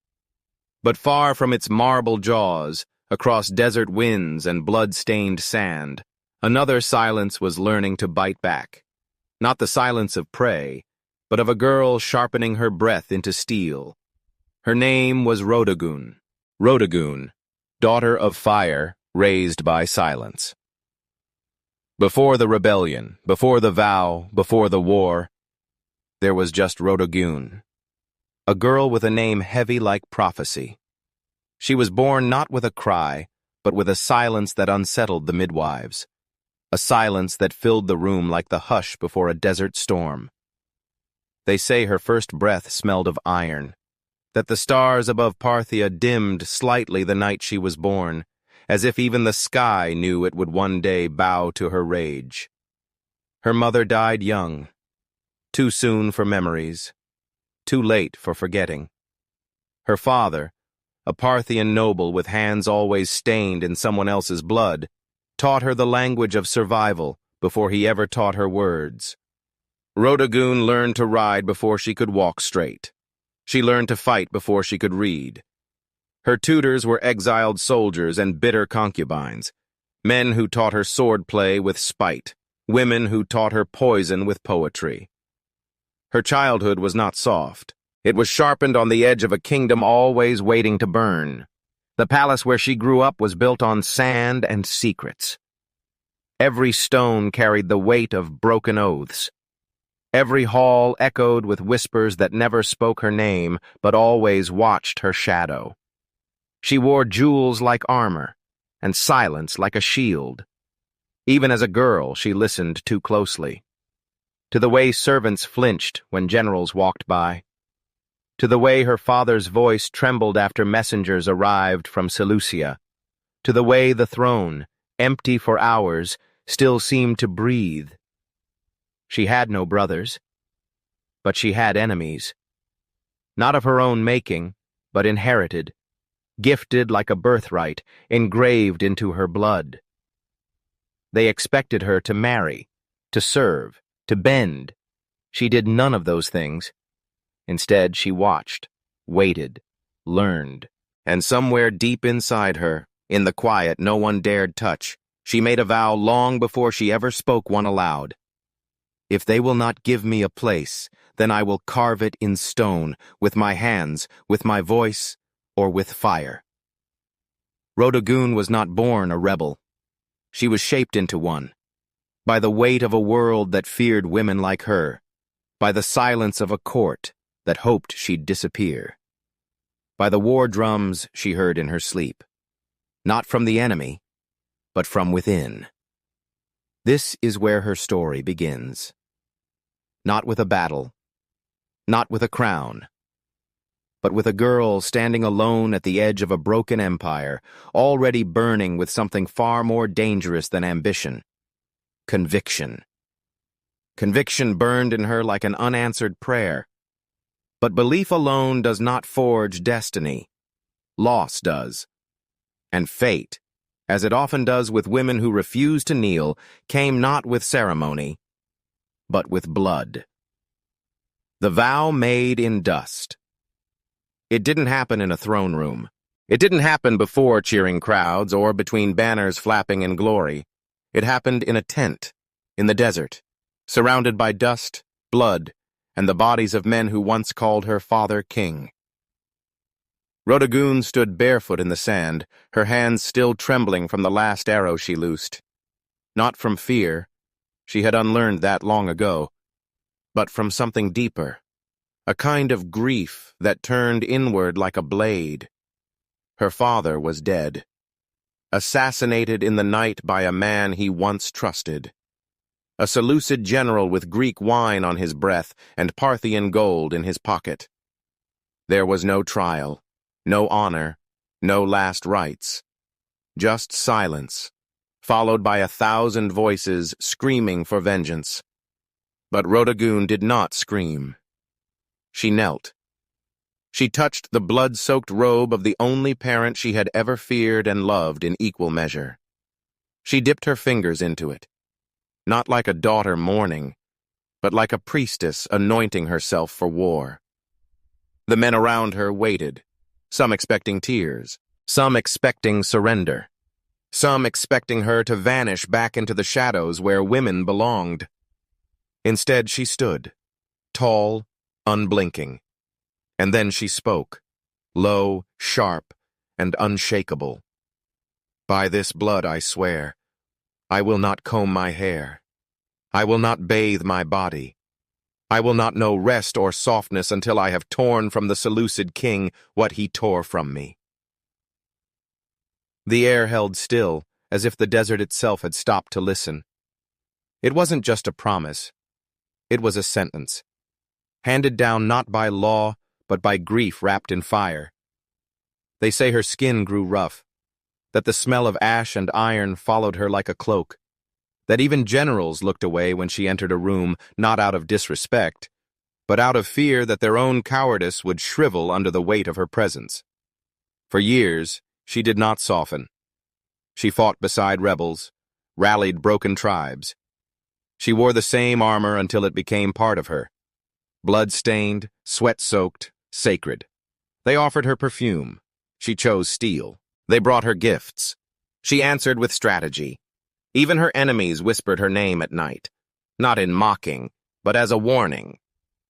But far from its marble jaws, across desert winds and blood-stained sand, another silence was learning to bite back. Not the silence of prey, but of a girl sharpening her breath into steel. Her name was Rhodogun. Rhodogun, daughter of fire, raised by silence. Before the rebellion, before the vow, before the war, there was just Rhodogun, a girl with a name heavy like prophecy. She was born not with a cry, but with a silence that unsettled the midwives, a silence that filled the room like the hush before a desert storm. They say her first breath smelled of iron, that the stars above Parthia dimmed slightly the night she was born, as if even the sky knew it would one day bow to her rage. Her mother died young, too soon for memories, too late for forgetting. Her father, a Parthian noble with hands always stained in someone else's blood, taught her the language of survival before he ever taught her words. Rhodogun learned to ride before she could walk straight. She learned to fight before she could read. Her tutors were exiled soldiers and bitter concubines, men who taught her swordplay with spite, women who taught her poison with poetry. Her childhood was not soft. It was sharpened on the edge of a kingdom always waiting to burn. The palace where she grew up was built on sand and secrets. Every stone carried the weight of broken oaths. Every hall echoed with whispers that never spoke her name, but always watched her shadow. She wore jewels like armor, and silence like a shield. Even as a girl, she listened too closely. To the way servants flinched when generals walked by. To the way her father's voice trembled after messengers arrived from Seleucia. To the way the throne, empty for hours, still seemed to breathe. She had no brothers, but she had enemies. Not of her own making, but inherited. Gifted like a birthright, engraved into her blood. They expected her to marry, to serve, to bend. She did none of those things. Instead, she watched, waited, learned, and somewhere deep inside her, in the quiet no one dared touch, she made a vow long before she ever spoke one aloud. If they will not give me a place, then I will carve it in stone, with my hands, with my voice, or with fire. Rhodogun was not born a rebel. She was shaped into one, by the weight of a world that feared women like her, by the silence of a court that hoped she'd disappear, by the war drums she heard in her sleep, not from the enemy, but from within. This is where her story begins. Not with a battle, not with a crown, but with a girl standing alone at the edge of a broken empire, already burning with something far more dangerous than ambition: conviction. Conviction burned in her like an unanswered prayer. But belief alone does not forge destiny. Loss does. And fate, as it often does with women who refuse to kneel, came not with ceremony, but with blood. The vow made in dust. It didn't happen in a throne room. It didn't happen before cheering crowds or between banners flapping in glory. It happened in a tent, in the desert, surrounded by dust, blood, and the bodies of men who once called her father king. Rhodogun stood barefoot in the sand, her hands still trembling from the last arrow she loosed. Not from fear, She had unlearned that long ago, but from something deeper, a kind of grief that turned inward like a blade. Her father was dead, assassinated in the night by a man he once trusted. A Seleucid general with Greek wine on his breath and Parthian gold in his pocket. There was no trial, no honor, no last rites. Just silence, followed by 1,000 voices screaming for vengeance. But Rhodagoon did not scream. She knelt. She touched the blood-soaked robe of the only parent she had ever feared and loved in equal measure. She dipped her fingers into it, not like a daughter mourning, but like a priestess anointing herself for war. The men around her waited, some expecting tears, some expecting surrender, some expecting her to vanish back into the shadows where women belonged. Instead, she stood, tall, unblinking. And then she spoke, low, sharp, and unshakable. By this blood I swear, I will not comb my hair. I will not bathe my body. I will not know rest or softness until I have torn from the Seleucid king what he tore from me. The air held still, as if the desert itself had stopped to listen. It wasn't just a promise. It was a sentence, handed down not by law, but by grief wrapped in fire. They say her skin grew rough, that the smell of ash and iron followed her like a cloak, that even generals looked away when she entered a room, not out of disrespect, but out of fear that their own cowardice would shrivel under the weight of her presence. For years, she did not soften. She fought beside rebels, rallied broken tribes. She wore the same armor until it became part of her. Blood-stained, sweat-soaked, sacred. They offered her perfume. She chose steel. They brought her gifts. She answered with strategy. Even her enemies whispered her name at night, not in mocking, but as a warning.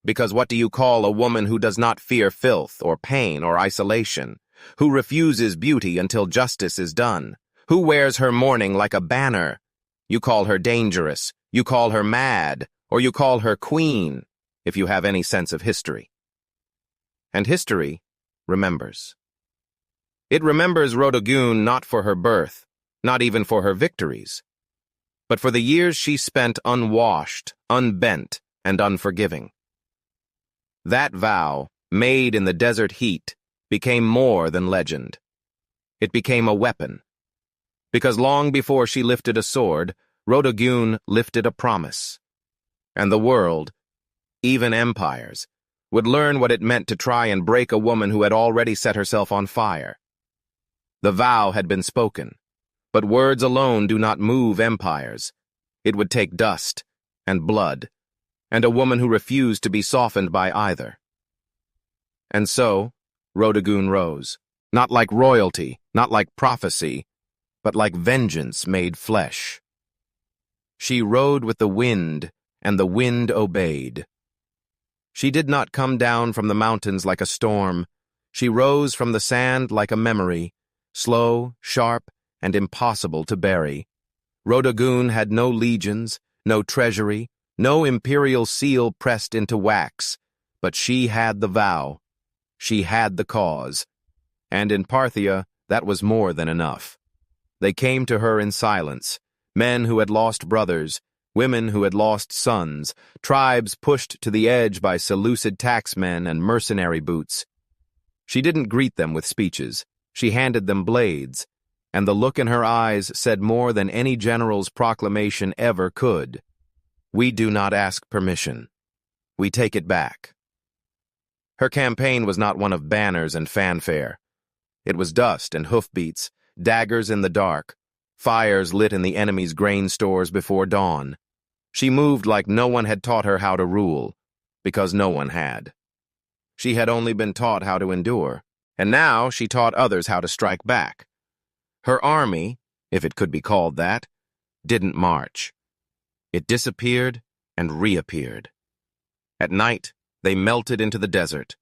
Because what do you call a woman who does not fear filth or pain or isolation, who refuses beauty until justice is done, who wears her mourning like a banner? You call her dangerous, you call her mad, or you call her queen, if you have any sense of history. And history remembers. It remembers Rhodagoon not for her birth, not even for her victories, but for the years she spent unwashed, unbent, and unforgiving. That vow, made in the desert heat, became more than legend. It became a weapon. Because long before she lifted a sword, Rhodagoon lifted a promise. And the world, even empires, would learn what it meant to try and break a woman who had already set herself on fire. The vow had been spoken, but words alone do not move empires. It would take dust and blood, and a woman who refused to be softened by either. And so, Rhodagoon rose, not like royalty, not like prophecy, but like vengeance made flesh. She rode with the wind, and the wind obeyed. She did not come down from the mountains like a storm. She rose from the sand like a memory, slow, sharp, and impossible to bury. Rhodagoon had no legions, no treasury, no imperial seal pressed into wax, but she had the vow. She had the cause. And in Parthia, that was more than enough. They came to her in silence, men who had lost brothers, women who had lost sons, tribes pushed to the edge by Seleucid taxmen and mercenary boots. She didn't greet them with speeches. She handed them blades, and the look in her eyes said more than any general's proclamation ever could. We do not ask permission. We take it back. Her campaign was not one of banners and fanfare. It was dust and hoofbeats, daggers in the dark, fires lit in the enemy's grain stores before dawn. She moved like no one had taught her how to rule, because no one had. She had only been taught how to endure, and now she taught others how to strike back. Her army, if it could be called that, didn't march. It disappeared and reappeared. At night, they melted into the desert.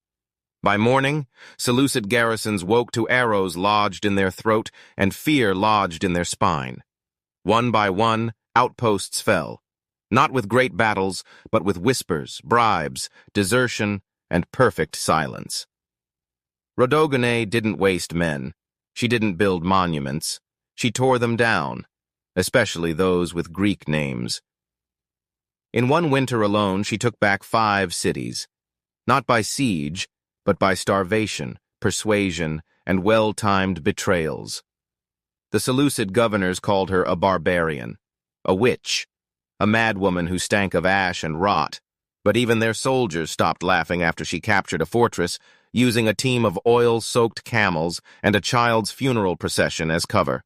By morning, Seleucid garrisons woke to arrows lodged in their throat and fear lodged in their spine. One by one, outposts fell. Not with great battles, but with whispers, bribes, desertion, and perfect silence. Rodogune didn't waste men. She didn't build monuments. She tore them down, especially those with Greek names. In one winter alone, she took back 5 cities, not by siege, but by starvation, persuasion, and well-timed betrayals. The Seleucid governors called her a barbarian, a witch, a madwoman who stank of ash and rot, but even their soldiers stopped laughing after she captured a fortress, using a team of oil-soaked camels and a child's funeral procession as cover.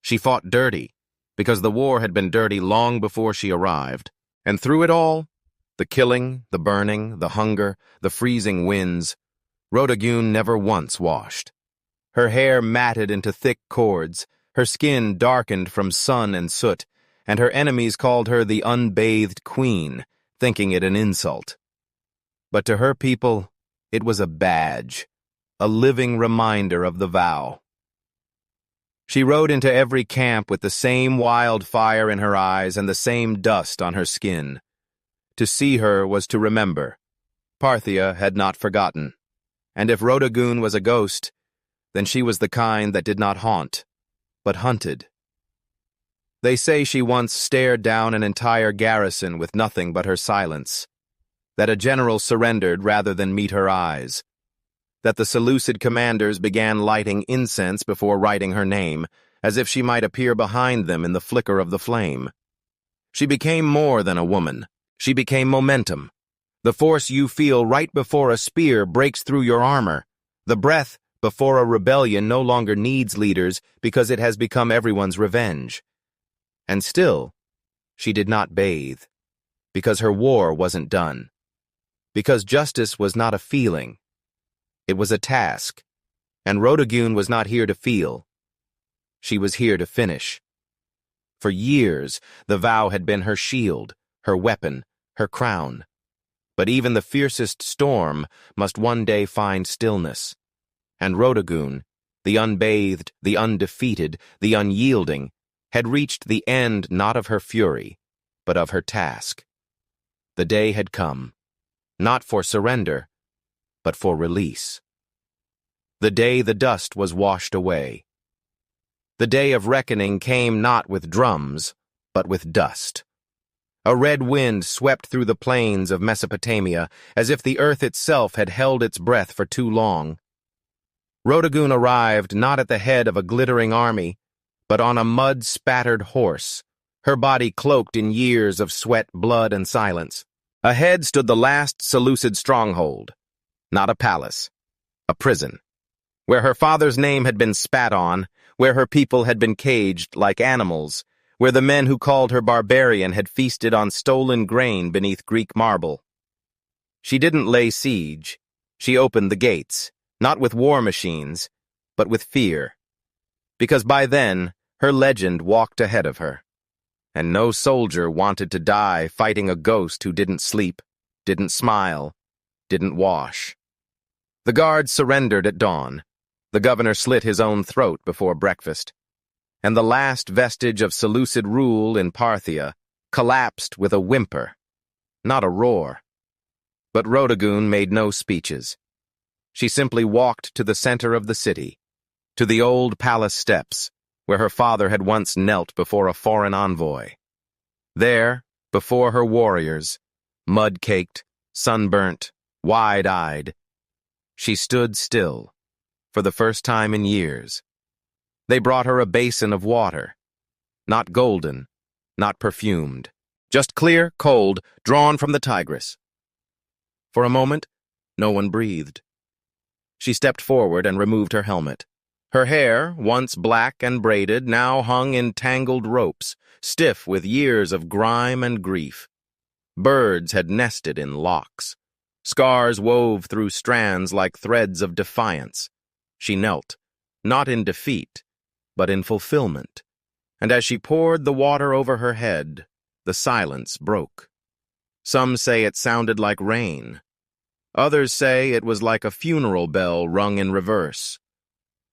She fought dirty, because the war had been dirty long before she arrived, and through it all, the killing, the burning, the hunger, the freezing winds, Rodogune never once washed. Her hair matted into thick cords, her skin darkened from sun and soot, and her enemies called her the unbathed queen, thinking it an insult. But to her people, it was a badge, a living reminder of the vow. She rode into every camp with the same wild fire in her eyes and the same dust on her skin. To see her was to remember. Parthia had not forgotten. And if Rodogune was a ghost, then she was the kind that did not haunt, but hunted. They say she once stared down an entire garrison with nothing but her silence, that a general surrendered rather than meet her eyes, that the Seleucid commanders began lighting incense before writing her name, as if she might appear behind them in the flicker of the flame. She became more than a woman. She became momentum. The force you feel right before a spear breaks through your armor. The breath before a rebellion no longer needs leaders because it has become everyone's revenge. And still, she did not bathe, because her war wasn't done. Because justice was not a feeling. It was a task, and Rodogune was not here to feel. She was here to finish. For years, the vow had been her shield, her weapon, her crown. But even the fiercest storm must one day find stillness. And Rodogune, the unbathed, the undefeated, the unyielding, had reached the end not of her fury, but of her task. The day had come, not for surrender, but for release. The day the dust was washed away. The day of reckoning came not with drums, but with dust. A red wind swept through the plains of Mesopotamia, as if the earth itself had held its breath for too long. Rodogune arrived not at the head of a glittering army, but on a mud-spattered horse, her body cloaked in years of sweat, blood, and silence. Ahead stood the last Seleucid stronghold, not a palace, a prison, where her father's name had been spat on, where her people had been caged like animals, where the men who called her barbarian had feasted on stolen grain beneath Greek marble. She didn't lay siege. She opened the gates, not with war machines, but with fear. Because by then, her legend walked ahead of her. And no soldier wanted to die fighting a ghost who didn't sleep, didn't smile, didn't wash. The guards surrendered at dawn. The governor slit his own throat before breakfast. And the last vestige of Seleucid rule in Parthia collapsed with a whimper, not a roar. But Rodogune made no speeches. She simply walked to the center of the city, to the old palace steps, where her father had once knelt before a foreign envoy. There, before her warriors, mud-caked, sunburnt, wide-eyed, she stood still, for the first time in years. They brought her a basin of water, not golden, not perfumed, just clear, cold, drawn from the Tigris. For a moment, no one breathed. She stepped forward and removed her helmet. Her hair, once black and braided, now hung in tangled ropes, stiff with years of grime and grief. Birds had nested in locks. Scars wove through strands like threads of defiance. She knelt, not in defeat, but in fulfillment. And as she poured the water over her head, the silence broke. Some say it sounded like rain. Others say it was like a funeral bell rung in reverse.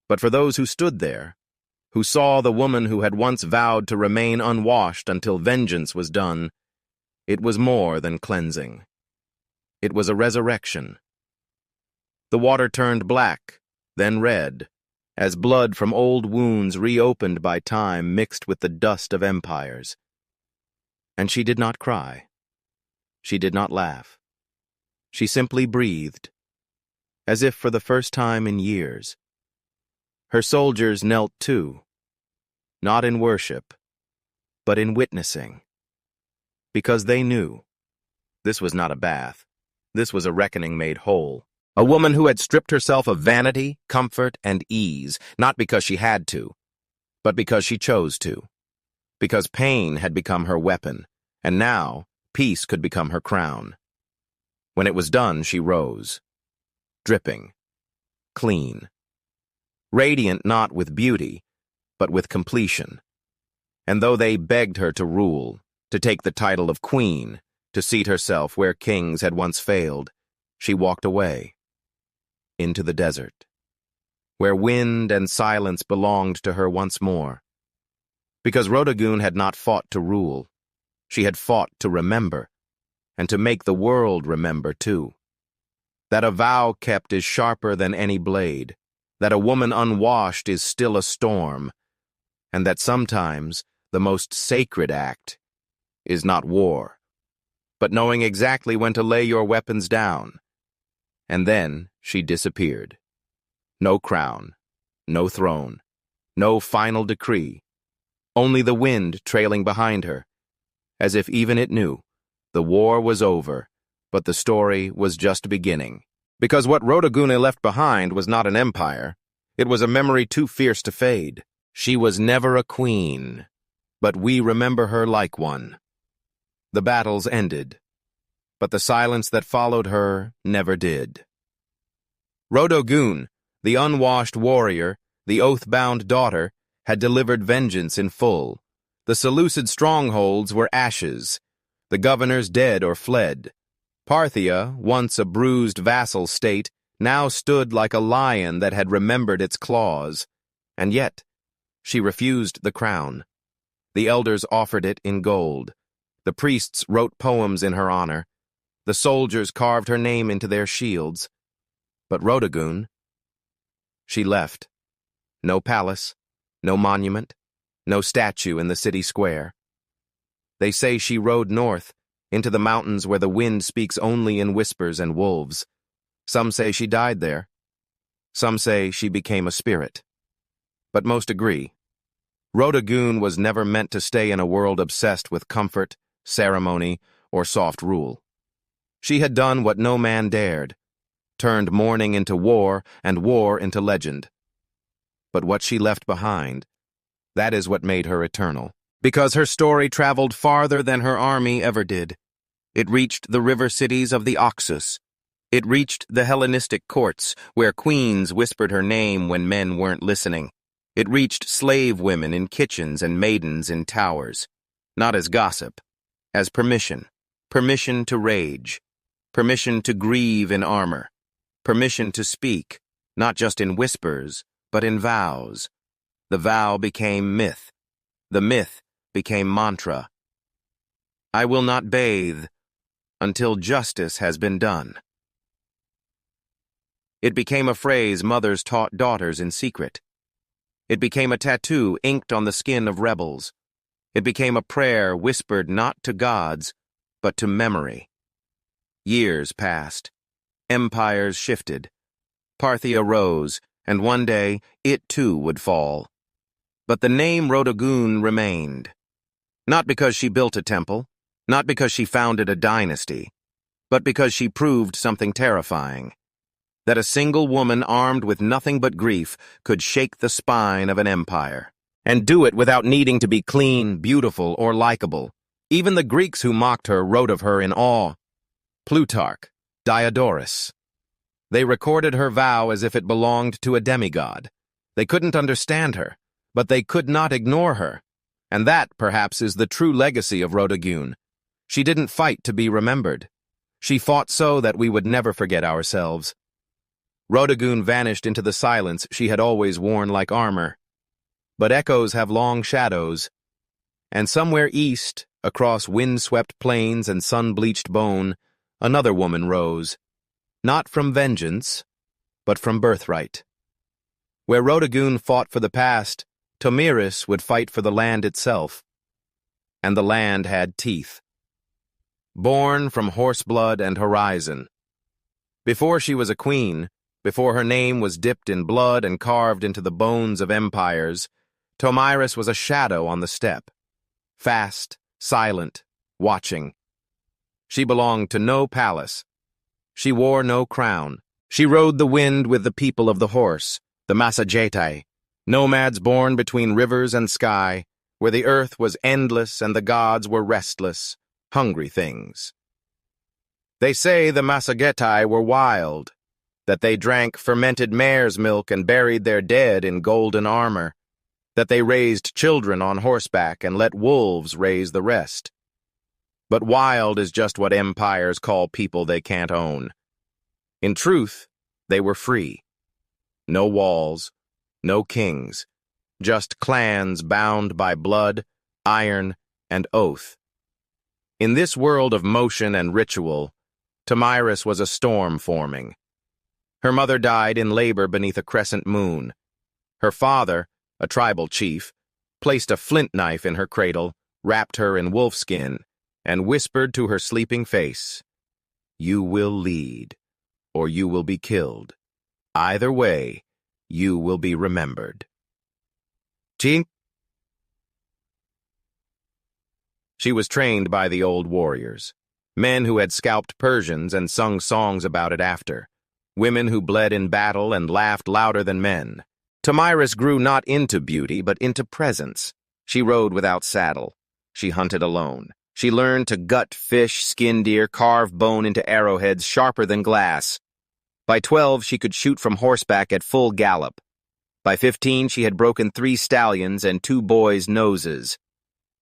But for those who stood there, who saw the woman who had once vowed to remain unwashed until vengeance was done, It was more than cleansing. It was a resurrection. The water turned black, then red, as blood from old wounds reopened by time mixed with the dust of empires. And she did not cry. She did not laugh. She simply breathed, as if for the first time in years. Her soldiers knelt too, not in worship, but in witnessing. Because they knew this was not a bath. This was a reckoning made whole. A woman who had stripped herself of vanity, comfort, and ease, not because she had to, but because she chose to. Because pain had become her weapon, and now peace could become her crown. When it was done, she rose, dripping, clean, radiant not with beauty, but with completion. And though they begged her to rule, to take the title of queen, to seat herself where kings had once failed, she walked away, into the desert, where wind and silence belonged to her once more. Because Rhodogun had not fought to rule, she had fought to remember, and to make the world remember too. That a vow kept is sharper than any blade, that a woman unwashed is still a storm, and that sometimes the most sacred act is not war, but knowing exactly when to lay your weapons down. And then she disappeared. No crown, no throne, no final decree, only the wind trailing behind her, as if even it knew the war was over, but the story was just beginning. Because what Rhodogun left behind was not an empire, it was a memory too fierce to fade. She was never a queen, but we remember her like one. The battles ended, but the silence that followed her never did. Rhodogun, the unwashed warrior, the oath-bound daughter, had delivered vengeance in full. The Seleucid strongholds were ashes, the governors dead or fled. Parthia, once a bruised vassal state, now stood like a lion that had remembered its claws. And yet, she refused the crown. The elders offered it in gold. The priests wrote poems in her honor. The soldiers carved her name into their shields. But Rhodogun, she left. No palace, no monument, no statue in the city square. They say she rode north, into the mountains where the wind speaks only in whispers and wolves. Some say she died there. Some say she became a spirit. But most agree. Rhodogun was never meant to stay in a world obsessed with comfort, ceremony, or soft rule. She had done what no man dared, turned mourning into war and war into legend. But what she left behind, that is what made her eternal. Because her story traveled farther than her army ever did. It reached the river cities of the Oxus. It reached the Hellenistic courts, where queens whispered her name when men weren't listening. It reached slave women in kitchens and maidens in towers, not as gossip, as permission. Permission to rage. Permission to grieve in armor. Permission to speak, not just in whispers, but in vows. The vow became myth. The myth became mantra. I will not bathe until justice has been done. It became a phrase mothers taught daughters in secret. It became a tattoo inked on the skin of rebels. It became a prayer whispered not to gods, but to memory. Years passed. Empires shifted. Parthia rose, and one day it too would fall. But the name Rhodogun remained. Not because she built a temple, not because she founded a dynasty, but because she proved something terrifying. That a single woman armed with nothing but grief could shake the spine of an empire, and do it without needing to be clean, beautiful, or likable. Even the Greeks who mocked her wrote of her in awe. Plutarch, Diodorus. They recorded her vow as if it belonged to a demigod. They couldn't understand her, but they could not ignore her. And that, perhaps, is the true legacy of Rhodogun. She didn't fight to be remembered. She fought so that we would never forget ourselves. Rhodogun vanished into the silence she had always worn like armor. But echoes have long shadows, And somewhere east, across wind-swept plains and sun-bleached bone, another woman rose, not from vengeance, but from birthright. Where Rhodagoon fought for the past, Tomiris would fight for the land itself. And the land had teeth. Born from horse blood and horizon. Before she was a queen, before her name was dipped in blood and carved into the bones of empires, Tomiris was a shadow on the steppe. Fast, silent, watching. She belonged to no palace. She wore no crown. She rode the wind with the people of the horse, the Masagetai, nomads born between rivers and sky, where the earth was endless and the gods were restless, hungry things. They say the Masagetai were wild, that they drank fermented mare's milk and buried their dead in golden armor, that they raised children on horseback and let wolves raise the rest. But wild is just what empires call people they can't own. In truth, they were free. No walls, no kings, just clans bound by blood, iron, and oath. In this world of motion and ritual, Tomiris was a storm forming. Her mother died in labor beneath a crescent moon. Her father, a tribal chief, placed a flint knife in her cradle, wrapped her in wolfskin, and whispered to her sleeping face, "You will lead, or you will be killed. Either way, you will be remembered." She was trained by the old warriors, men who had scalped Persians and sung songs about it after, women who bled in battle and laughed louder than men. Tomiris grew not into beauty, but into presence. She rode without saddle. She hunted alone. She learned to gut fish, skin deer, carve bone into arrowheads sharper than glass. By 12, she could shoot from horseback at full gallop. By 15, she had broken 3 stallions and 2 boys' noses.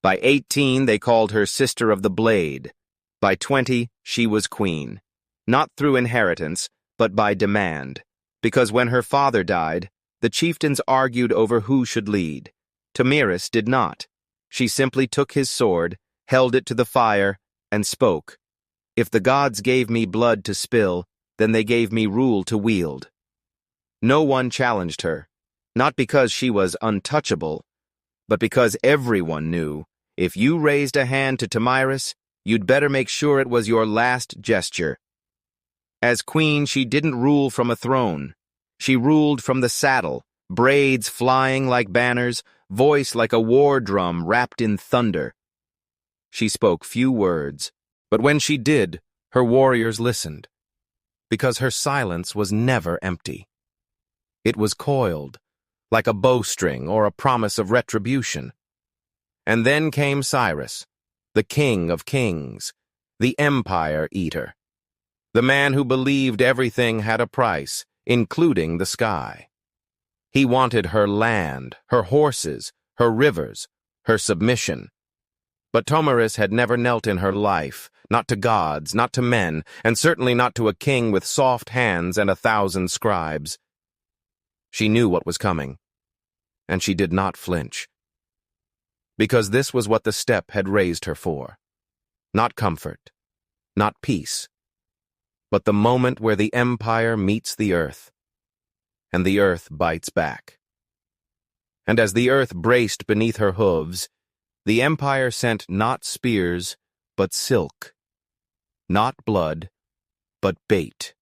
By 18, they called her Sister of the Blade. By 20, she was queen. Not through inheritance, but by demand. Because when her father died, the chieftains argued over who should lead. Tomiris did not. She simply took his sword, held it to the fire, and spoke. If the gods gave me blood to spill, then they gave me rule to wield. No one challenged her, not because she was untouchable, but because everyone knew, if you raised a hand to Tomiris, you'd better make sure it was your last gesture. As queen, she didn't rule from a throne. She ruled from the saddle, braids flying like banners, voice like a war drum wrapped in thunder. She spoke few words, but when she did, her warriors listened, because her silence was never empty. It was coiled, like a bowstring or a promise of retribution. And then came Cyrus, the king of kings, the empire eater, the man who believed everything had a price, including the sky. He wanted her land, her horses, her rivers, her submission. But Tomiris had never knelt in her life, not to gods, not to men, and certainly not to a king with soft hands and 1,000 scribes. She knew what was coming, and she did not flinch. Because this was what the steppe had raised her for. Not comfort, not peace, but the moment where the empire meets the earth, and the earth bites back. And as the earth braced beneath her hooves, the empire sent not spears, but silk, not blood, but bait.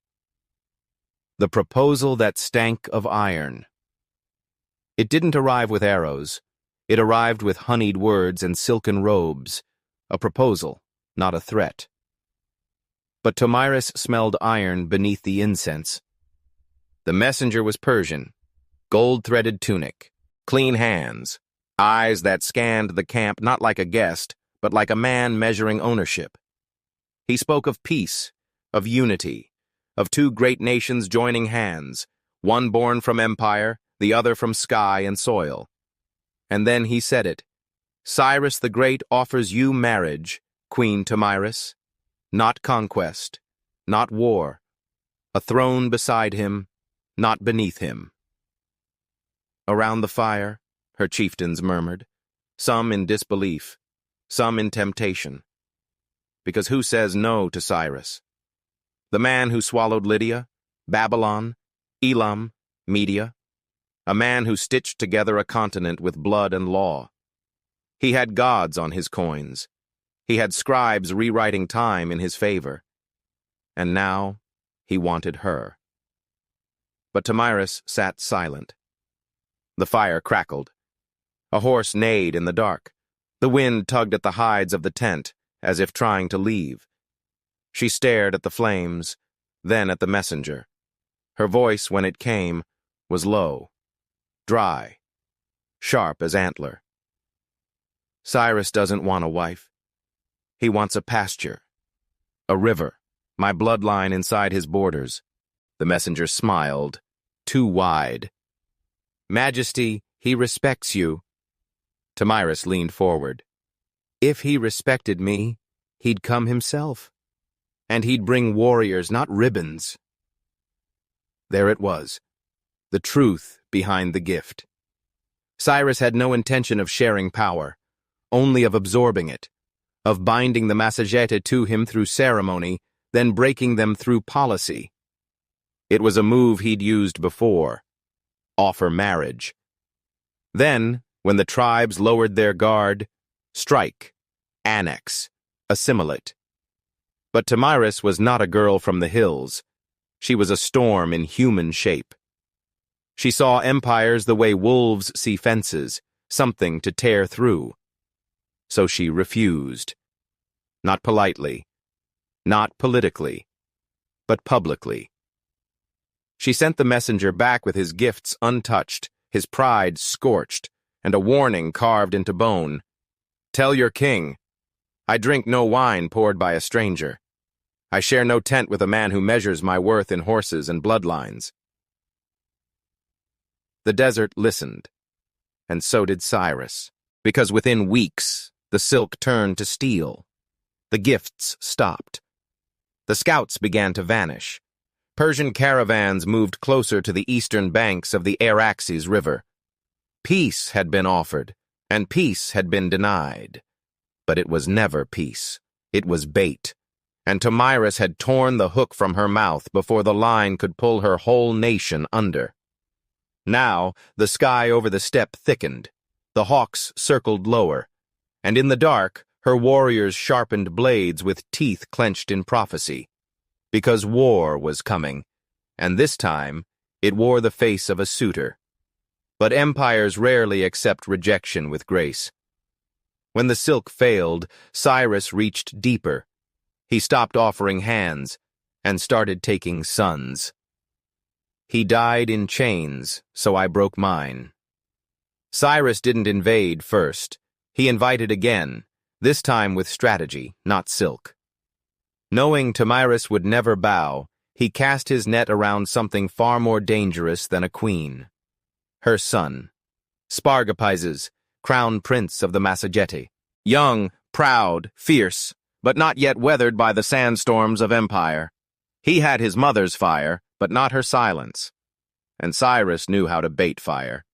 The proposal that stank of iron. It didn't arrive with arrows. It arrived with honeyed words and silken robes, a proposal, not a threat. But Tomiris smelled iron beneath the incense. The messenger was Persian, gold-threaded tunic, clean hands, eyes that scanned the camp not like a guest, but like a man measuring ownership. He spoke of peace, of unity, of 2 great nations joining hands, one born from empire, the other from sky and soil. And then he said it. Cyrus the Great offers you marriage, Queen Tomiris. Not conquest, not war. A throne beside him, not beneath him. Around the fire, her chieftains murmured. some in disbelief, some in temptation. Because who says no to Cyrus? The man who swallowed Lydia, Babylon, Elam, Media, a man who stitched together a continent with blood and law. He had gods on his coins. He had scribes rewriting time in his favor. And now he wanted her. But Tomyris sat silent. The fire crackled. A horse neighed in the dark. The wind tugged at the hides of the tent, as if trying to leave. She stared at the flames, then at the messenger. Her voice, when it came, was low, dry, sharp as antler. Cyrus doesn't want a wife. He wants a pasture, a river, my bloodline inside his borders. The messenger smiled, too wide. Majesty, he respects you. Tomyris leaned forward. If he respected me, he'd come himself. And he'd bring warriors, not ribbons. There it was, the truth behind the gift. Cyrus had no intention of sharing power, only of absorbing it, of binding the Massagetae to him through ceremony, then breaking them through policy. It was a move he'd used before: offer marriage. Then, when the tribes lowered their guard, strike, annex, assimilate. But Tomyris was not a girl from the hills. She was a storm in human shape. She saw empires the way wolves see fences, something to tear through. So she refused. Not politely, not politically, but publicly. She sent the messenger back with his gifts untouched, his pride scorched, and a warning carved into bone. Tell your king, I drink no wine poured by a stranger. I share no tent with a man who measures my worth in horses and bloodlines. The desert listened, and so did Cyrus, because within weeks the silk turned to steel. The gifts stopped. The scouts began to vanish. Persian caravans moved closer to the eastern banks of the Araxes River. Peace had been offered, and peace had been denied. But it was never peace. It was bait. And Tomyris had torn the hook from her mouth before the line could pull her whole nation under. Now, the sky over the steppe thickened. The hawks circled lower, and in the dark, her warriors sharpened blades with teeth clenched in prophecy. Because war was coming, and this time, it wore the face of a suitor. But empires rarely accept rejection with grace. When the silk failed, Cyrus reached deeper. He stopped offering hands and started taking sons. He died in chains, so I broke mine. Cyrus didn't invade first. He invited again, this time with strategy, not silk. Knowing Tomyris would never bow, he cast his net around something far more dangerous than a queen. Her son, Spargapises, crown prince of the Massagetae. Young, proud, fierce, but not yet weathered by the sandstorms of empire. He had his mother's fire, but not her silence. And Cyrus knew how to bait fire.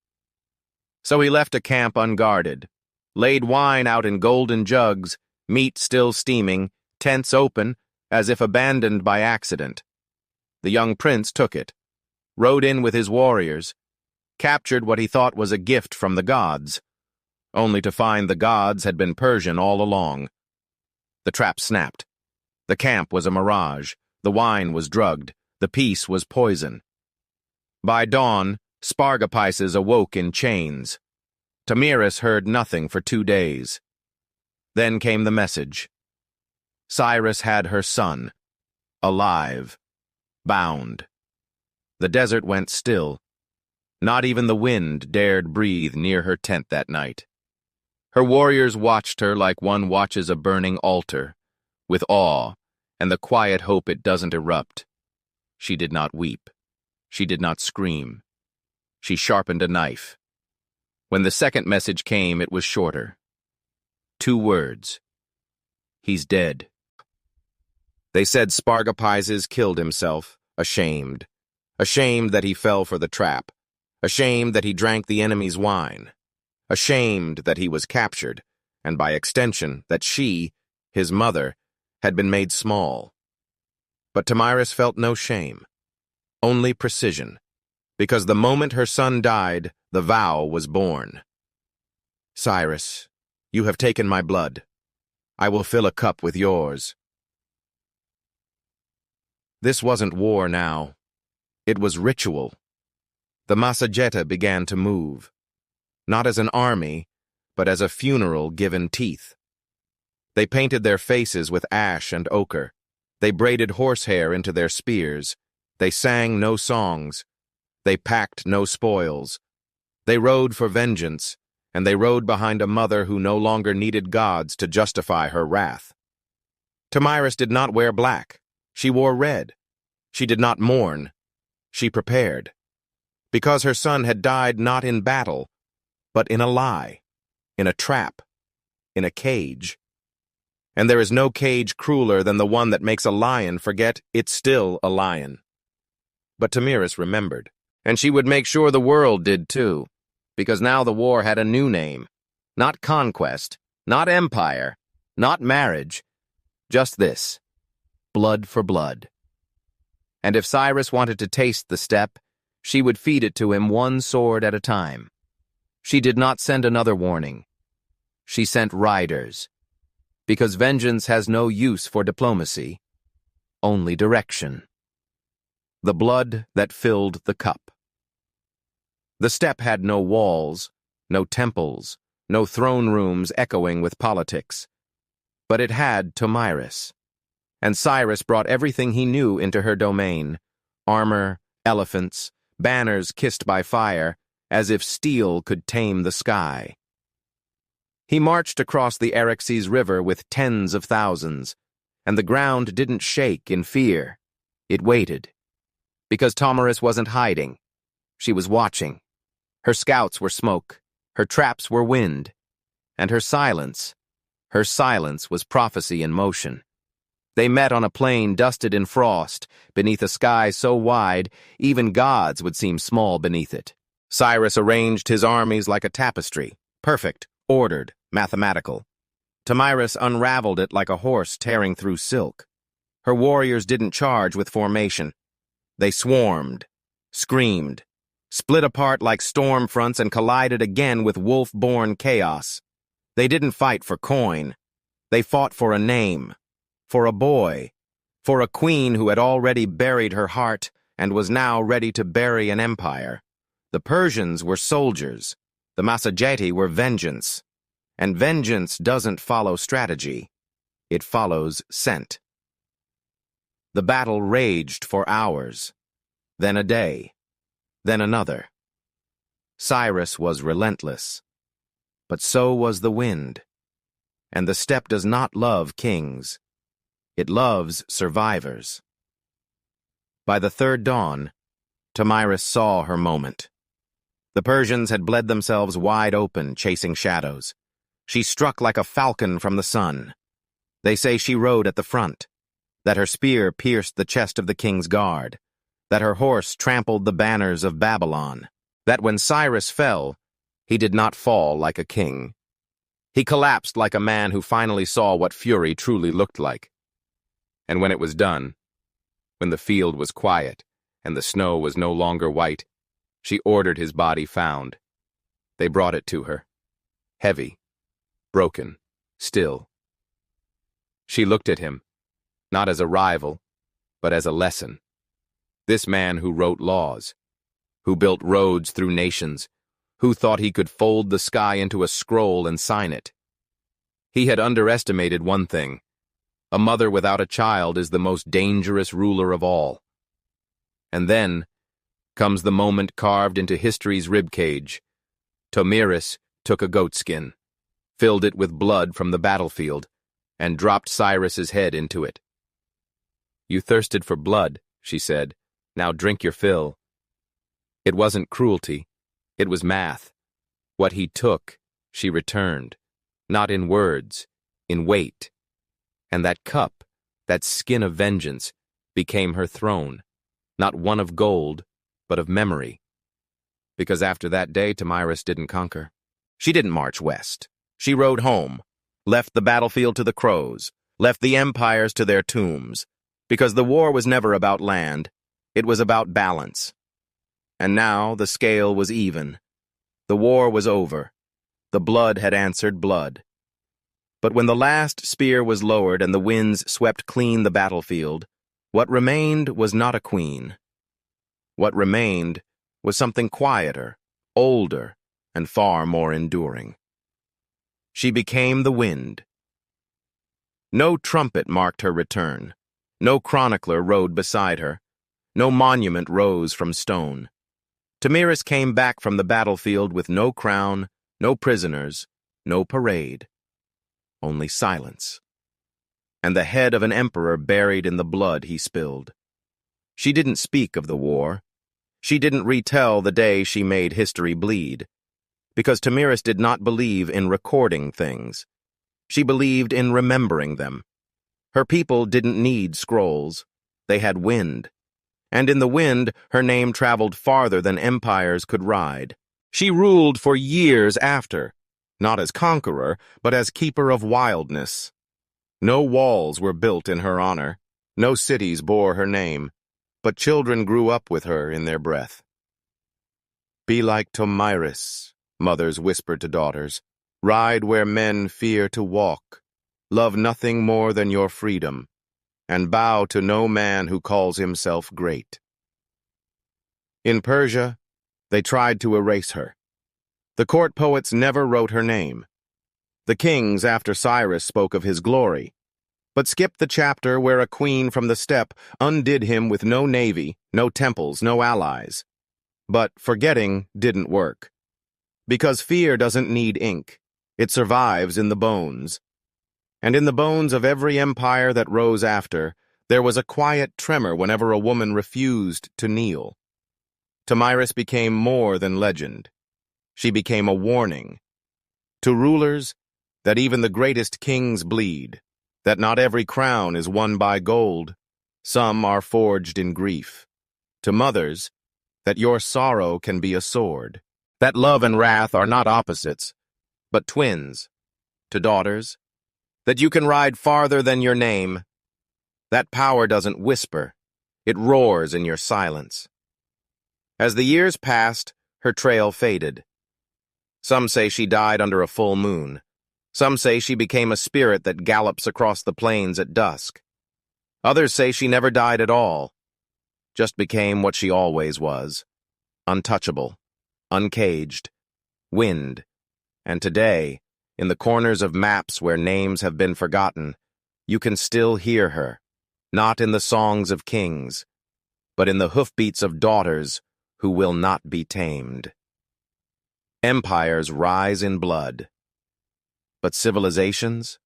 So he left a camp unguarded, laid wine out in golden jugs, meat still steaming, tents open, as if abandoned by accident. The young prince took it, rode in with his warriors, captured what he thought was a gift from the gods, only to find the gods had been Persian all along. The trap snapped. The camp was a mirage, the wine was drugged, the peace was poison. By dawn, Spargapises awoke in chains. Tomyris heard nothing for 2 days. Then came the message. Cyrus had her son, alive, bound. The desert went still. Not even the wind dared breathe near her tent that night. Her warriors watched her like one watches a burning altar, with awe and the quiet hope it doesn't erupt. She did not weep. She did not scream. She sharpened a knife. When the second message came, it was shorter. 2 words. He's dead. They said Spargapises killed himself, ashamed. Ashamed that he fell for the trap. Ashamed that he drank the enemy's wine. ashamed that he was captured, and by extension that she, his mother, had been made small. But Tomyris felt no shame, only precision, because the moment her son died, the vow was born. Cyrus, you have taken my blood. I will fill a cup with yours. This wasn't war now. It was ritual. The Massageta began to move, not as an army, but as a funeral given teeth. They painted their faces with ash and ochre. They braided horsehair into their spears. They sang no songs. They packed no spoils. They rode for vengeance, and they rode behind a mother who no longer needed gods to justify her wrath. Tomyris did not wear black. She wore red. She did not mourn. She prepared. Because her son had died not in battle, but in a lie, in a trap, in a cage. And there is no cage crueler than the one that makes a lion forget it's still a lion. But Tomyris remembered, and she would make sure the world did too, because now the war had a new name. Not conquest, not empire, not marriage, just this, blood for blood. And if Cyrus wanted to taste the steppe, she would feed it to him one sword at a time. She did not send another warning. She sent riders, because vengeance has no use for diplomacy, only direction. The blood that filled the cup. The steppe had no walls, no temples, no throne rooms echoing with politics. But it had Tomyris. And Cyrus brought everything he knew into her domain: armor, elephants, banners kissed by fire, as if steel could tame the sky. He marched across the Eryxes River with tens of thousands, and the ground didn't shake in fear. It waited. Because Tomyris wasn't hiding. She was watching. Her scouts were smoke. Her traps were wind. And her silence was prophecy in motion. They met on a plain dusted in frost, beneath a sky so wide, even gods would seem small beneath it. Cyrus arranged his armies like a tapestry, perfect, ordered, mathematical. Tomyris unraveled it like a horse tearing through silk. Her warriors didn't charge with formation. They swarmed, screamed, split apart like storm fronts and collided again with wolf-born chaos. They didn't fight for coin. They fought for a name, for a boy, for a queen who had already buried her heart and was now ready to bury an empire. The Persians were soldiers. The Massageti were vengeance. And vengeance doesn't follow strategy. It follows scent. The battle raged for hours, then a day, then another. Cyrus was relentless, but so was the wind. And the steppe does not love kings. It loves survivors. By the third dawn, Tomyris saw her moment. The Persians had bled themselves wide open, chasing shadows. She struck like a falcon from the sun. They say she rode at the front, that her spear pierced the chest of the king's guard, that her horse trampled the banners of Babylon, that when Cyrus fell, he did not fall like a king. He collapsed like a man who finally saw what fury truly looked like. And when it was done, when the field was quiet and the snow was no longer white, she ordered his body found. They brought it to her, heavy, broken, still. She looked at him, not as a rival, but as a lesson. This man who wrote laws, who built roads through nations, who thought he could fold the sky into a scroll and sign it. He had underestimated one thing. A mother without a child is the most dangerous ruler of all. And then comes the moment carved into history's ribcage. Tomyris took a goatskin, filled it with blood from the battlefield, and dropped Cyrus's head into it. "You thirsted for blood," she said. "Now drink your fill." It wasn't cruelty. It was math. What he took, she returned, not in words, in weight. And that cup, that skin of vengeance, became her throne, not one of gold, but of memory. Because after that day, Tomyris didn't conquer. She didn't march west. She rode home, left the battlefield to the crows, left the empires to their tombs, because the war was never about land, it was about balance. And now the scale was even. The war was over. The blood had answered blood. But when the last spear was lowered and the winds swept clean the battlefield, what remained was not a queen. What remained was something quieter, older, and far more enduring. She became the wind. No trumpet marked her return. No chronicler rode beside her. No monument rose from stone. Tamiris came back from the battlefield with no crown, no prisoners, no parade. Only silence. And the head of an emperor buried in the blood he spilled. She didn't speak of the war. She didn't retell the day she made history bleed. Because Tamiris did not believe in recording things. She believed in remembering them. Her people didn't need scrolls. They had wind. And in the wind, her name traveled farther than empires could ride. She ruled for years after, not as conqueror, but as keeper of wildness. No walls were built in her honor. No cities bore her name. But children grew up with her in their breath. Be like Tamiris, mothers whispered to daughters. Ride where men fear to walk. Love nothing more than your freedom. And bow to no man who calls himself great. In Persia, they tried to erase her. The court poets never wrote her name. The kings after Cyrus spoke of his glory, but skipped the chapter where a queen from the steppe undid him with no navy, no temples, no allies. But forgetting didn't work. Because fear doesn't need ink. It survives in the bones. And in the bones of every empire that rose after, there was a quiet tremor whenever a woman refused to kneel. Tamiris became more than legend. She became a warning. To rulers, that even the greatest kings bleed, that not every crown is won by gold, some are forged in grief. To mothers, that your sorrow can be a sword, that love and wrath are not opposites, but twins. To daughters, that you can ride farther than your name. That power doesn't whisper, it roars in your silence. As the years passed, her trail faded. Some say she died under a full moon. Some say she became a spirit that gallops across the plains at dusk. Others say she never died at all, just became what she always was, untouchable, uncaged, wind. And today, in the corners of maps where names have been forgotten, you can still hear her, not in the songs of kings, but in the hoofbeats of daughters who will not be tamed. Empires rise in blood, but civilizations,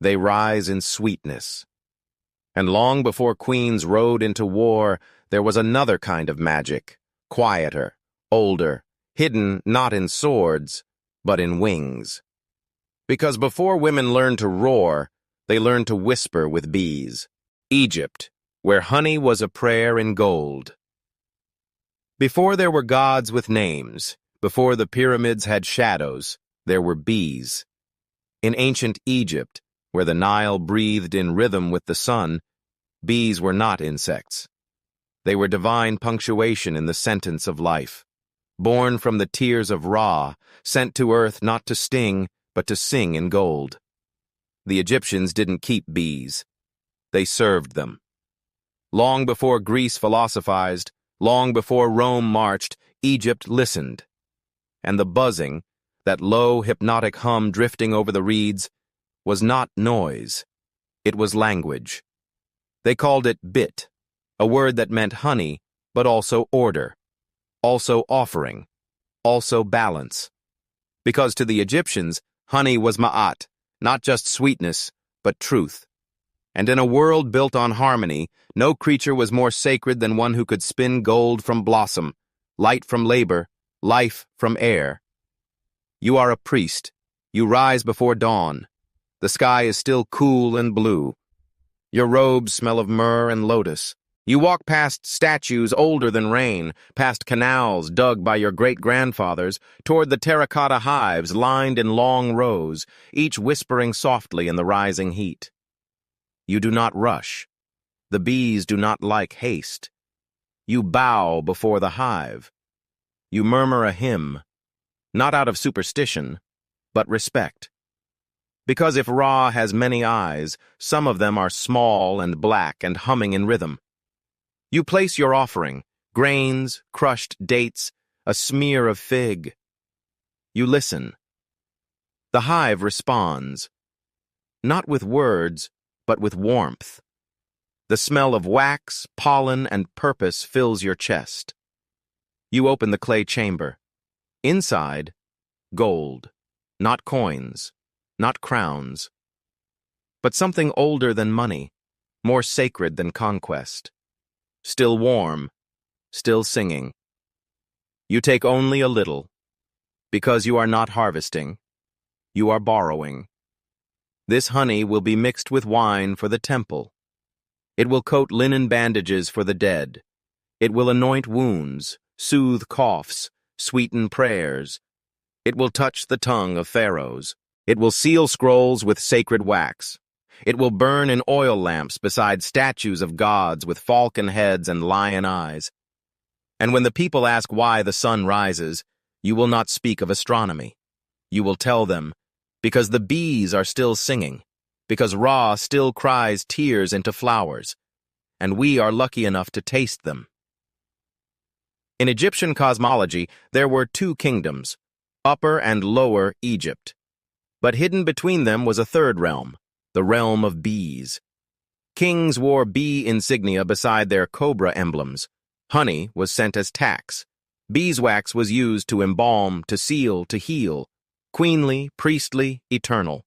they rise in sweetness. And long before queens rode into war, there was another kind of magic, quieter, older, hidden not in swords, but in wings. Because before women learned to roar, they learned to whisper with bees. Egypt, where honey was a prayer in gold. Before there were gods with names, before the pyramids had shadows, there were bees. In ancient Egypt, where the Nile breathed in rhythm with the sun, bees were not insects. They were divine punctuation in the sentence of life, born from the tears of Ra, sent to earth not to sting, but to sing in gold. The Egyptians didn't keep bees. They served them. Long before Greece philosophized, long before Rome marched, Egypt listened. And the buzzing, that low hypnotic hum drifting over the reeds, was not noise. It was language. They called it bit, a word that meant honey, but also order, also offering, also balance. Because to the Egyptians, honey was ma'at, not just sweetness, but truth. And in a world built on harmony, no creature was more sacred than one who could spin gold from blossom, light from labor, life from air. You are a priest. You rise before dawn. The sky is still cool and blue. Your robes smell of myrrh and lotus. You walk past statues older than rain, past canals dug by your great-grandfathers, toward the terracotta hives lined in long rows, each whispering softly in the rising heat. You do not rush. The bees do not like haste. You bow before the hive. You murmur a hymn, not out of superstition, but respect. Because if Ra has many eyes, some of them are small and black and humming in rhythm. You place your offering, grains, crushed dates, a smear of fig. You listen. The hive responds, not with words, but with warmth. The smell of wax, pollen, and purpose fills your chest. You open the clay chamber. Inside, gold, not coins, not crowns, but something older than money, more sacred than conquest. Still warm, still singing. You take only a little, because you are not harvesting, you are borrowing. This honey will be mixed with wine for the temple. It will coat linen bandages for the dead. It will anoint wounds, soothe coughs, sweeten prayers. It will touch the tongue of pharaohs. It will seal scrolls with sacred wax. It will burn in oil lamps beside statues of gods with falcon heads and lion eyes. And when the people ask why the sun rises, you will not speak of astronomy. You will tell them, because the bees are still singing, because Ra still cries tears into flowers, and we are lucky enough to taste them. In Egyptian cosmology, there were two kingdoms, Upper and Lower Egypt. But hidden between them was a third realm, the realm of bees. Kings wore bee insignia beside their cobra emblems. Honey was sent as tax. Beeswax was used to embalm, to seal, to heal. Queenly, priestly, eternal.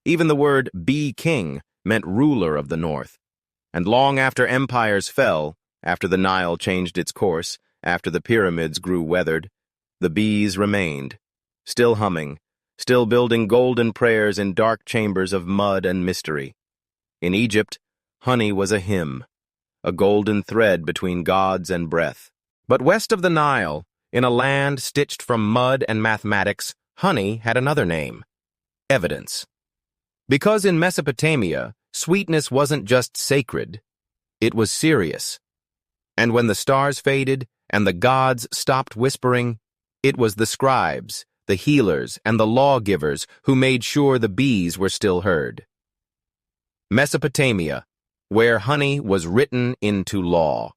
Even the word bee-king meant ruler of the north. And long after empires fell, after the Nile changed its course, after the pyramids grew weathered, the bees remained, still humming, still building golden prayers in dark chambers of mud and mystery. In Egypt, honey was a hymn, a golden thread between gods and breath. But west of the Nile, in a land stitched from mud and mathematics, honey had another name, evidence. Because in Mesopotamia, sweetness wasn't just sacred, it was serious. And when the stars faded and the gods stopped whispering, it was the scribes, the healers, and the lawgivers who made sure the bees were still heard. Mesopotamia, where honey was written into law.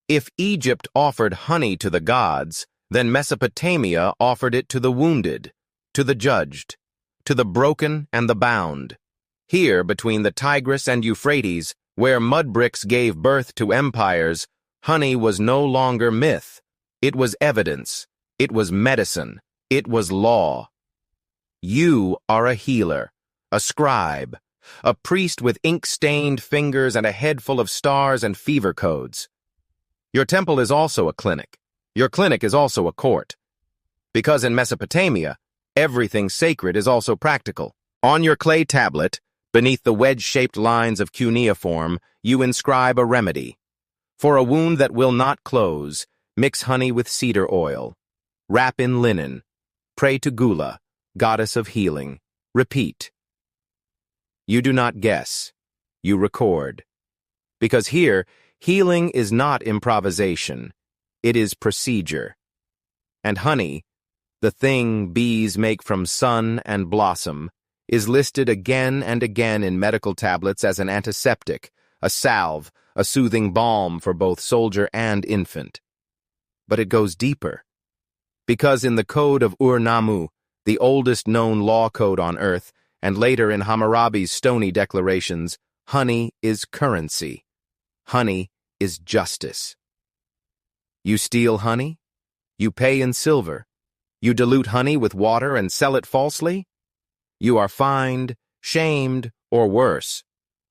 If Egypt offered honey to the gods, then Mesopotamia offered it to the wounded, to the judged, to the broken and the bound. Here, between the Tigris and Euphrates, where mud bricks gave birth to empires, honey was no longer myth. It was evidence. It was medicine. It was law. You are a healer, a scribe, a priest with ink-stained fingers and a head full of stars and fever codes. Your temple is also a clinic. Your clinic is also a court. Because in Mesopotamia, everything sacred is also practical. On your clay tablet, beneath the wedge-shaped lines of cuneiform, you inscribe a remedy. For a wound that will not close, mix honey with cedar oil. Wrap in linen. Pray to Gula, goddess of healing. Repeat. You do not guess. You record. Because here, healing is not improvisation. It is procedure. And honey, the thing bees make from sun and blossom, is listed again and again in medical tablets as an antiseptic, a salve, a soothing balm for both soldier and infant. But it goes deeper. Because in the Code of Ur-Nammu, the oldest known law code on Earth, and later in Hammurabi's stony declarations, honey is currency. Honey is justice. You steal honey? You pay in silver. You dilute honey with water and sell it falsely? You are fined, shamed, or worse.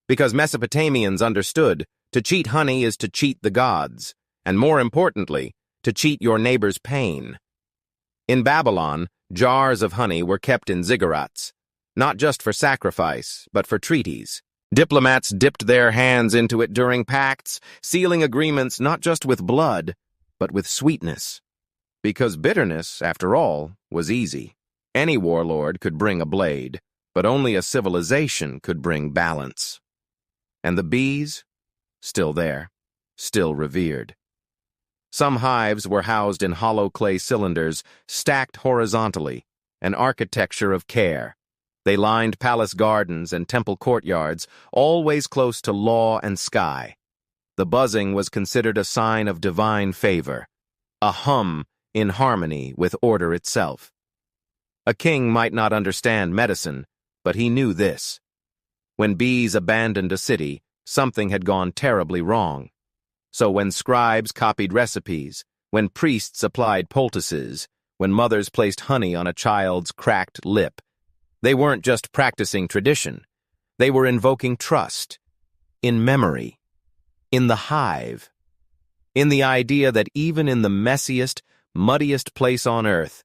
Because Mesopotamians understood, to cheat honey is to cheat the gods, and more importantly, to cheat your neighbor's pain. In Babylon, jars of honey were kept in ziggurats, not just for sacrifice, but for treaties. Diplomats dipped their hands into it during pacts, sealing agreements not just with blood, but with sweetness. Because bitterness, after all, was easy. Any warlord could bring a blade, but only a civilization could bring balance. And the bees? Still there, still revered. Some hives were housed in hollow clay cylinders, stacked horizontally, an architecture of care. They lined palace gardens and temple courtyards, always close to law and sky. The buzzing was considered a sign of divine favor, a hum in harmony with order itself. A king might not understand medicine, but he knew this. When bees abandoned a city, something had gone terribly wrong. So when scribes copied recipes, when priests applied poultices, when mothers placed honey on a child's cracked lip, they weren't just practicing tradition. They were invoking trust, in memory, in the hive, in the idea that even in the messiest, muddiest place on earth,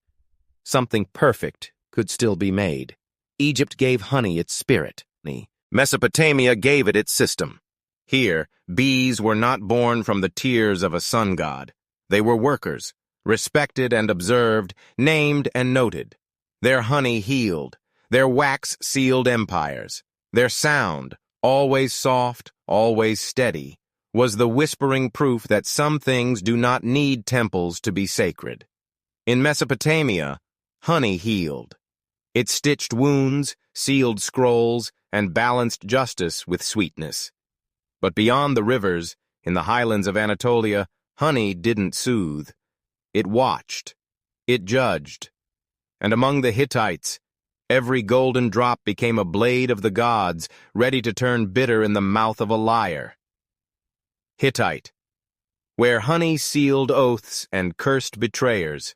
something perfect could still be made. Egypt gave honey its spirit. Mesopotamia gave it its system. Here, bees were not born from the tears of a sun god. They were workers, respected and observed, named and noted. Their honey healed. Their wax sealed empires. Their sound, always soft, always steady, was the whispering proof that some things do not need temples to be sacred. In Mesopotamia, honey healed. It stitched wounds, sealed scrolls, and balanced justice with sweetness. But beyond the rivers, in the highlands of Anatolia, honey didn't soothe. It watched. It judged. And among the Hittites, every golden drop became a blade of the gods, ready to turn bitter in the mouth of a liar. Hittite, where honey sealed oaths and cursed betrayers.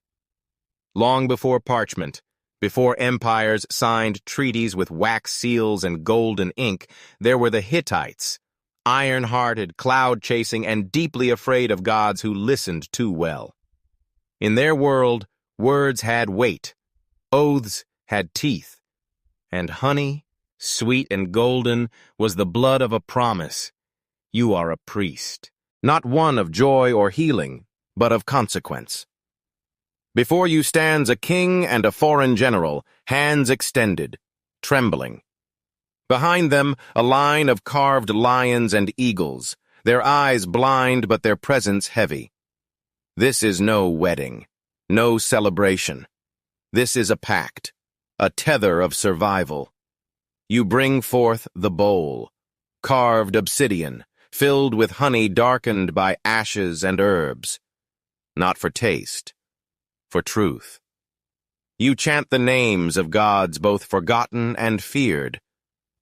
Long before parchment, before empires signed treaties with wax seals and golden ink, there were the Hittites, iron-hearted, cloud-chasing, and deeply afraid of gods who listened too well. In their world, words had weight, oaths had teeth, and honey, sweet and golden, was the blood of a promise. You are a priest, not one of joy or healing, but of consequence. Before you stands a king and a foreign general, hands extended, trembling. Behind them, a line of carved lions and eagles, their eyes blind but their presence heavy. This is no wedding, no celebration. This is a pact, a tether of survival. You bring forth the bowl, carved obsidian, filled with honey darkened by ashes and herbs. Not for taste, for truth. You chant the names of gods both forgotten and feared.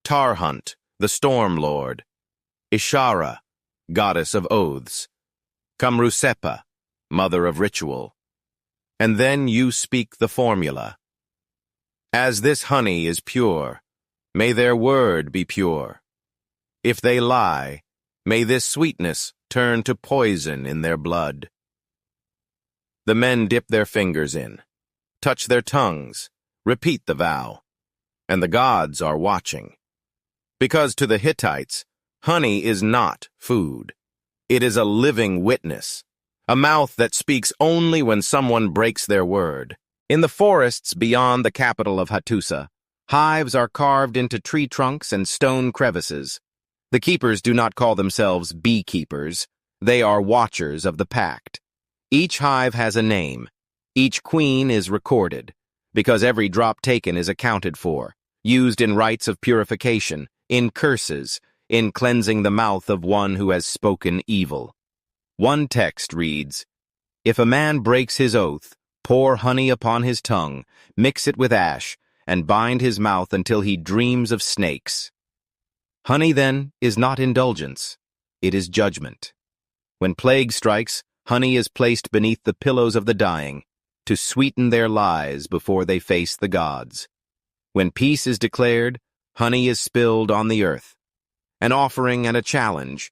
Tarhunt, the storm lord. Ishara, goddess of oaths. Kamrusepa, mother of ritual. And then you speak the formula. As this honey is pure, may their word be pure. If they lie, may this sweetness turn to poison in their blood. The men dip their fingers in, touch their tongues, repeat the vow, and the gods are watching. Because to the Hittites, honey is not food. It is a living witness, a mouth that speaks only when someone breaks their word. In the forests beyond the capital of Hattusa, hives are carved into tree trunks and stone crevices. The keepers do not call themselves beekeepers. They are watchers of the pact. Each hive has a name. Each queen is recorded, because every drop taken is accounted for, used in rites of purification, in curses, in cleansing the mouth of one who has spoken evil. One text reads, "If a man breaks his oath, pour honey upon his tongue, mix it with ash, and bind his mouth until he dreams of snakes." Honey, then, is not indulgence. It is judgment. When plague strikes, honey is placed beneath the pillows of the dying, to sweeten their lies before they face the gods. When peace is declared, honey is spilled on the earth, an offering and a challenge.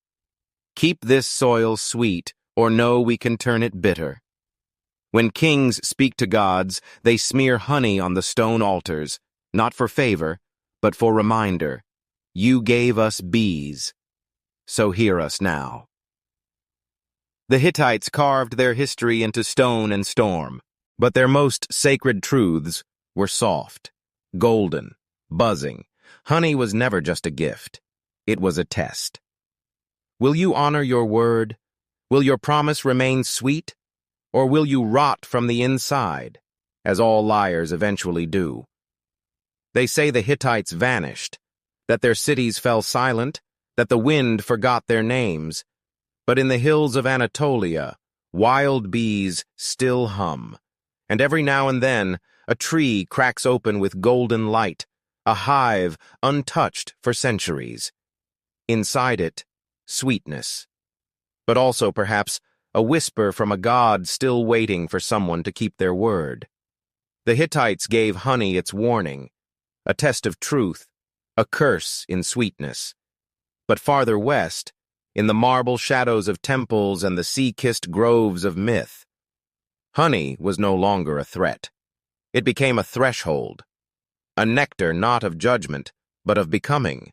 Keep this soil sweet, or know we can turn it bitter. When kings speak to gods, they smear honey on the stone altars, not for favor, but for reminder. You gave us bees, so hear us now. The Hittites carved their history into stone and storm, but their most sacred truths were soft, golden, buzzing. Honey was never just a gift. It was a test. Will you honor your word? Will your promise remain sweet? Or will you rot from the inside, as all liars eventually do? They say the Hittites vanished, that their cities fell silent, that the wind forgot their names. But in the hills of Anatolia, wild bees still hum, and every now and then a tree cracks open with golden light, a hive untouched for centuries. Inside it, sweetness, but also perhaps a whisper from a god still waiting for someone to keep their word. The Hittites gave honey its warning, a test of truth, a curse in sweetness. But farther west, in the marble shadows of temples and the sea-kissed groves of myth, honey was no longer a threat. It became a threshold, a nectar not of judgment, but of becoming.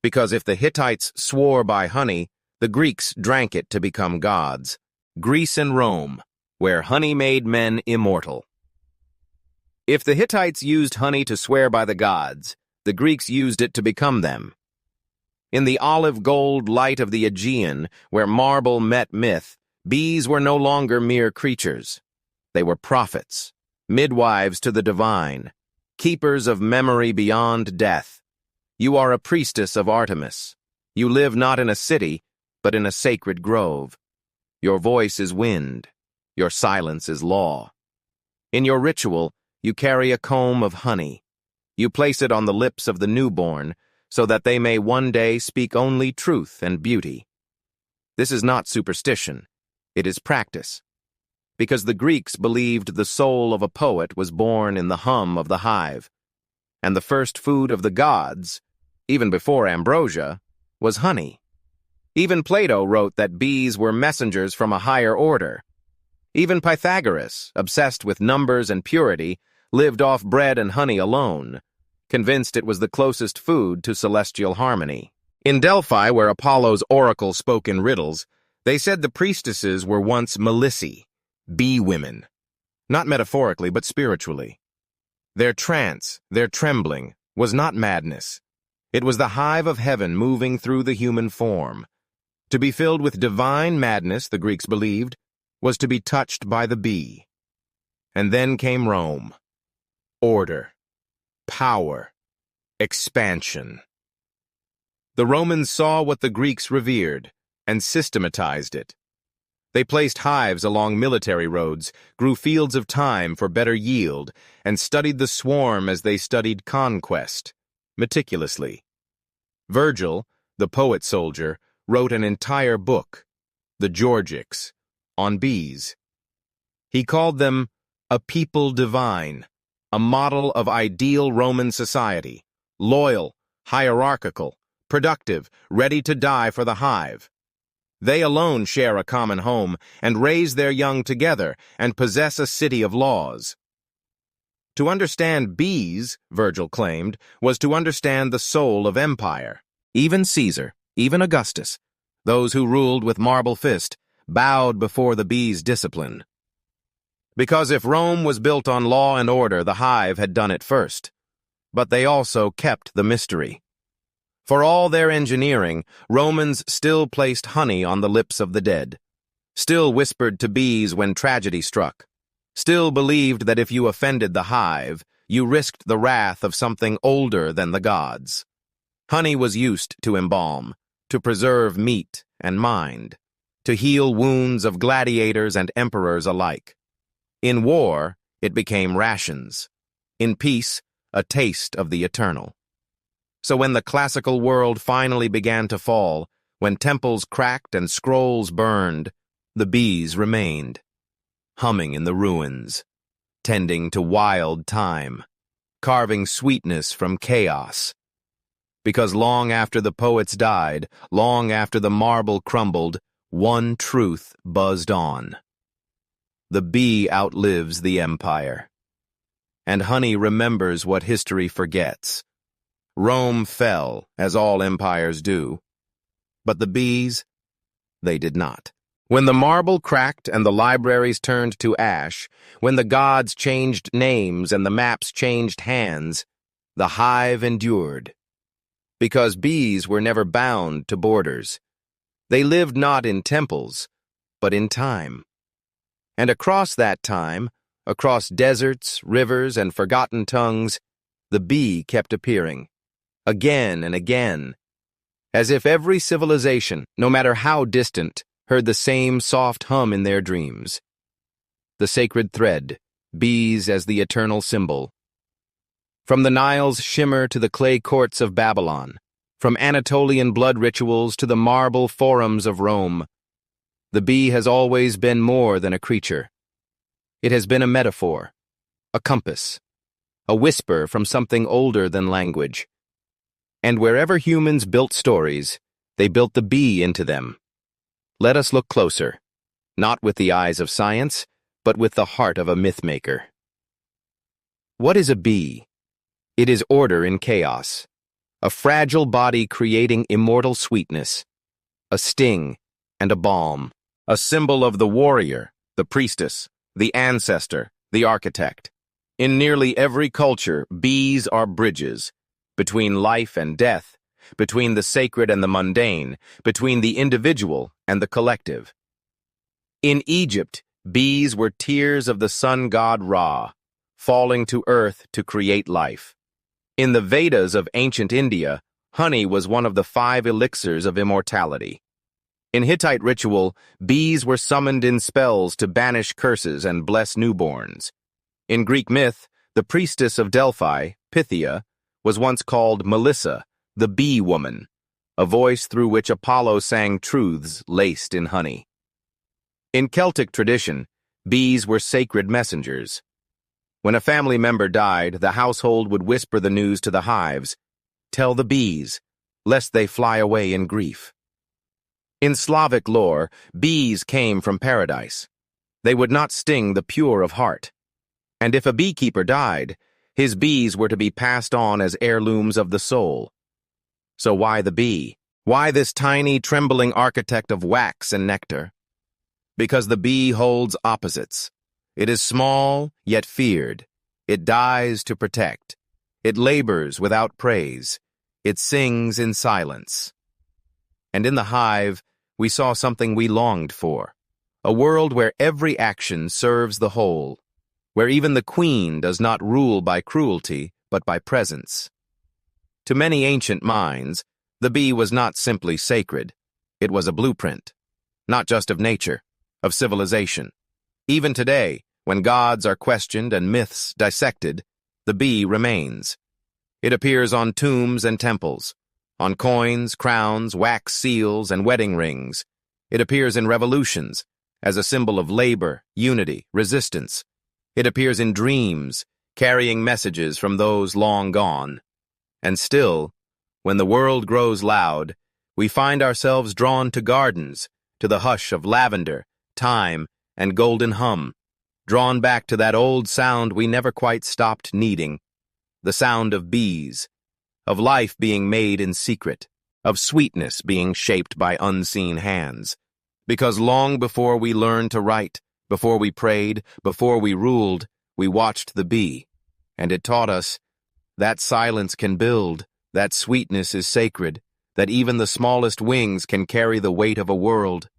Because if the Hittites swore by honey, the Greeks drank it to become gods. Greece and Rome, where honey made men immortal. If the Hittites used honey to swear by the gods, the Greeks used it to become them. In the olive gold light of the Aegean, where marble met myth, bees were no longer mere creatures. They were prophets, midwives to the divine, keepers of memory beyond death. You are a priestess of Artemis. You live not in a city, but in a sacred grove. Your voice is wind. Your silence is law. In your ritual, you carry a comb of honey. You place it on the lips of the newborn, so that they may one day speak only truth and beauty. This is not superstition. It is practice. Because the Greeks believed the soul of a poet was born in the hum of the hive, and the first food of the gods, even before ambrosia, was honey. Even Plato wrote that bees were messengers from a higher order. Even Pythagoras, obsessed with numbers and purity, lived off bread and honey alone, convinced it was the closest food to celestial harmony. In Delphi, where Apollo's oracle spoke in riddles, they said the priestesses were once Melissae, bee women. Not metaphorically, but spiritually. Their trance, their trembling, was not madness. It was the hive of heaven moving through the human form. To be filled with divine madness, the Greeks believed, was to be touched by the bee. And then came Rome. Order. Power, expansion. The Romans saw what the Greeks revered and systematized it. They placed hives along military roads, grew fields of thyme for better yield, and studied the swarm as they studied conquest, meticulously. Virgil, the poet-soldier, wrote an entire book, the Georgics, on bees. He called them a people divine, a model of ideal Roman society, loyal, hierarchical, productive, ready to die for the hive. They alone share a common home and raise their young together and possess a city of laws. To understand bees, Virgil claimed, was to understand the soul of empire. Even Caesar, even Augustus, those who ruled with marble fist, bowed before the bee's discipline. Because if Rome was built on law and order, the hive had done it first. But they also kept the mystery. For all their engineering, Romans still placed honey on the lips of the dead, still whispered to bees when tragedy struck, still believed that if you offended the hive, you risked the wrath of something older than the gods. Honey was used to embalm, to preserve meat and mind, to heal wounds of gladiators and emperors alike. In war, it became rations. In peace, a taste of the eternal. So when the classical world finally began to fall, when temples cracked and scrolls burned, the bees remained, humming in the ruins, tending to wild time, carving sweetness from chaos. Because long after the poets died, long after the marble crumbled, one truth buzzed on. The bee outlives the empire. And honey remembers what history forgets. Rome fell, as all empires do. But the bees, they did not. When the marble cracked and the libraries turned to ash, when the gods changed names and the maps changed hands, the hive endured. Because bees were never bound to borders. They lived not in temples, but in time. And across that time, across deserts, rivers, and forgotten tongues, the bee kept appearing, again and again, as if every civilization, no matter how distant, heard the same soft hum in their dreams. The sacred thread, bees as the eternal symbol. From the Nile's shimmer to the clay courts of Babylon, from Anatolian blood rituals to the marble forums of Rome, the bee has always been more than a creature. It has been a metaphor, a compass, a whisper from something older than language. And wherever humans built stories, they built the bee into them. Let us look closer, not with the eyes of science, but with the heart of a mythmaker. What is a bee? It is order in chaos, a fragile body creating immortal sweetness, a sting and a balm, a symbol of the warrior, the priestess, the ancestor, the architect. In nearly every culture, bees are bridges between life and death, between the sacred and the mundane, between the individual and the collective. In Egypt, bees were tears of the sun god Ra, falling to earth to create life. In the Vedas of ancient India, honey was one of the 5 elixirs of immortality. In Hittite ritual, bees were summoned in spells to banish curses and bless newborns. In Greek myth, the priestess of Delphi, Pythia, was once called Melissa, the bee woman, a voice through which Apollo sang truths laced in honey. In Celtic tradition, bees were sacred messengers. When a family member died, the household would whisper the news to the hives, "Tell the bees, lest they fly away in grief." In Slavic lore, bees came from paradise. They would not sting the pure of heart. And if a beekeeper died, his bees were to be passed on as heirlooms of the soul. So why the bee? Why this tiny, trembling architect of wax and nectar? Because the bee holds opposites. It is small, yet feared. It dies to protect. It labors without praise. It sings in silence. And in the hive, we saw something we longed for. A world where every action serves the whole. Where even the queen does not rule by cruelty, but by presence. To many ancient minds, the bee was not simply sacred. It was a blueprint, not just of nature, of civilization. Even today, when gods are questioned and myths dissected, the bee remains. It appears on tombs and temples, on coins, crowns, wax seals, and wedding rings. It appears in revolutions, as a symbol of labor, unity, resistance. It appears in dreams, carrying messages from those long gone. And still, when the world grows loud, we find ourselves drawn to gardens, to the hush of lavender, thyme, and golden hum, drawn back to that old sound we never quite stopped needing, the sound of bees, of life being made in secret, of sweetness being shaped by unseen hands. Because long before we learned to write, before we prayed, before we ruled, we watched the bee, and it taught us that silence can build, that sweetness is sacred, that even the smallest wings can carry the weight of a world.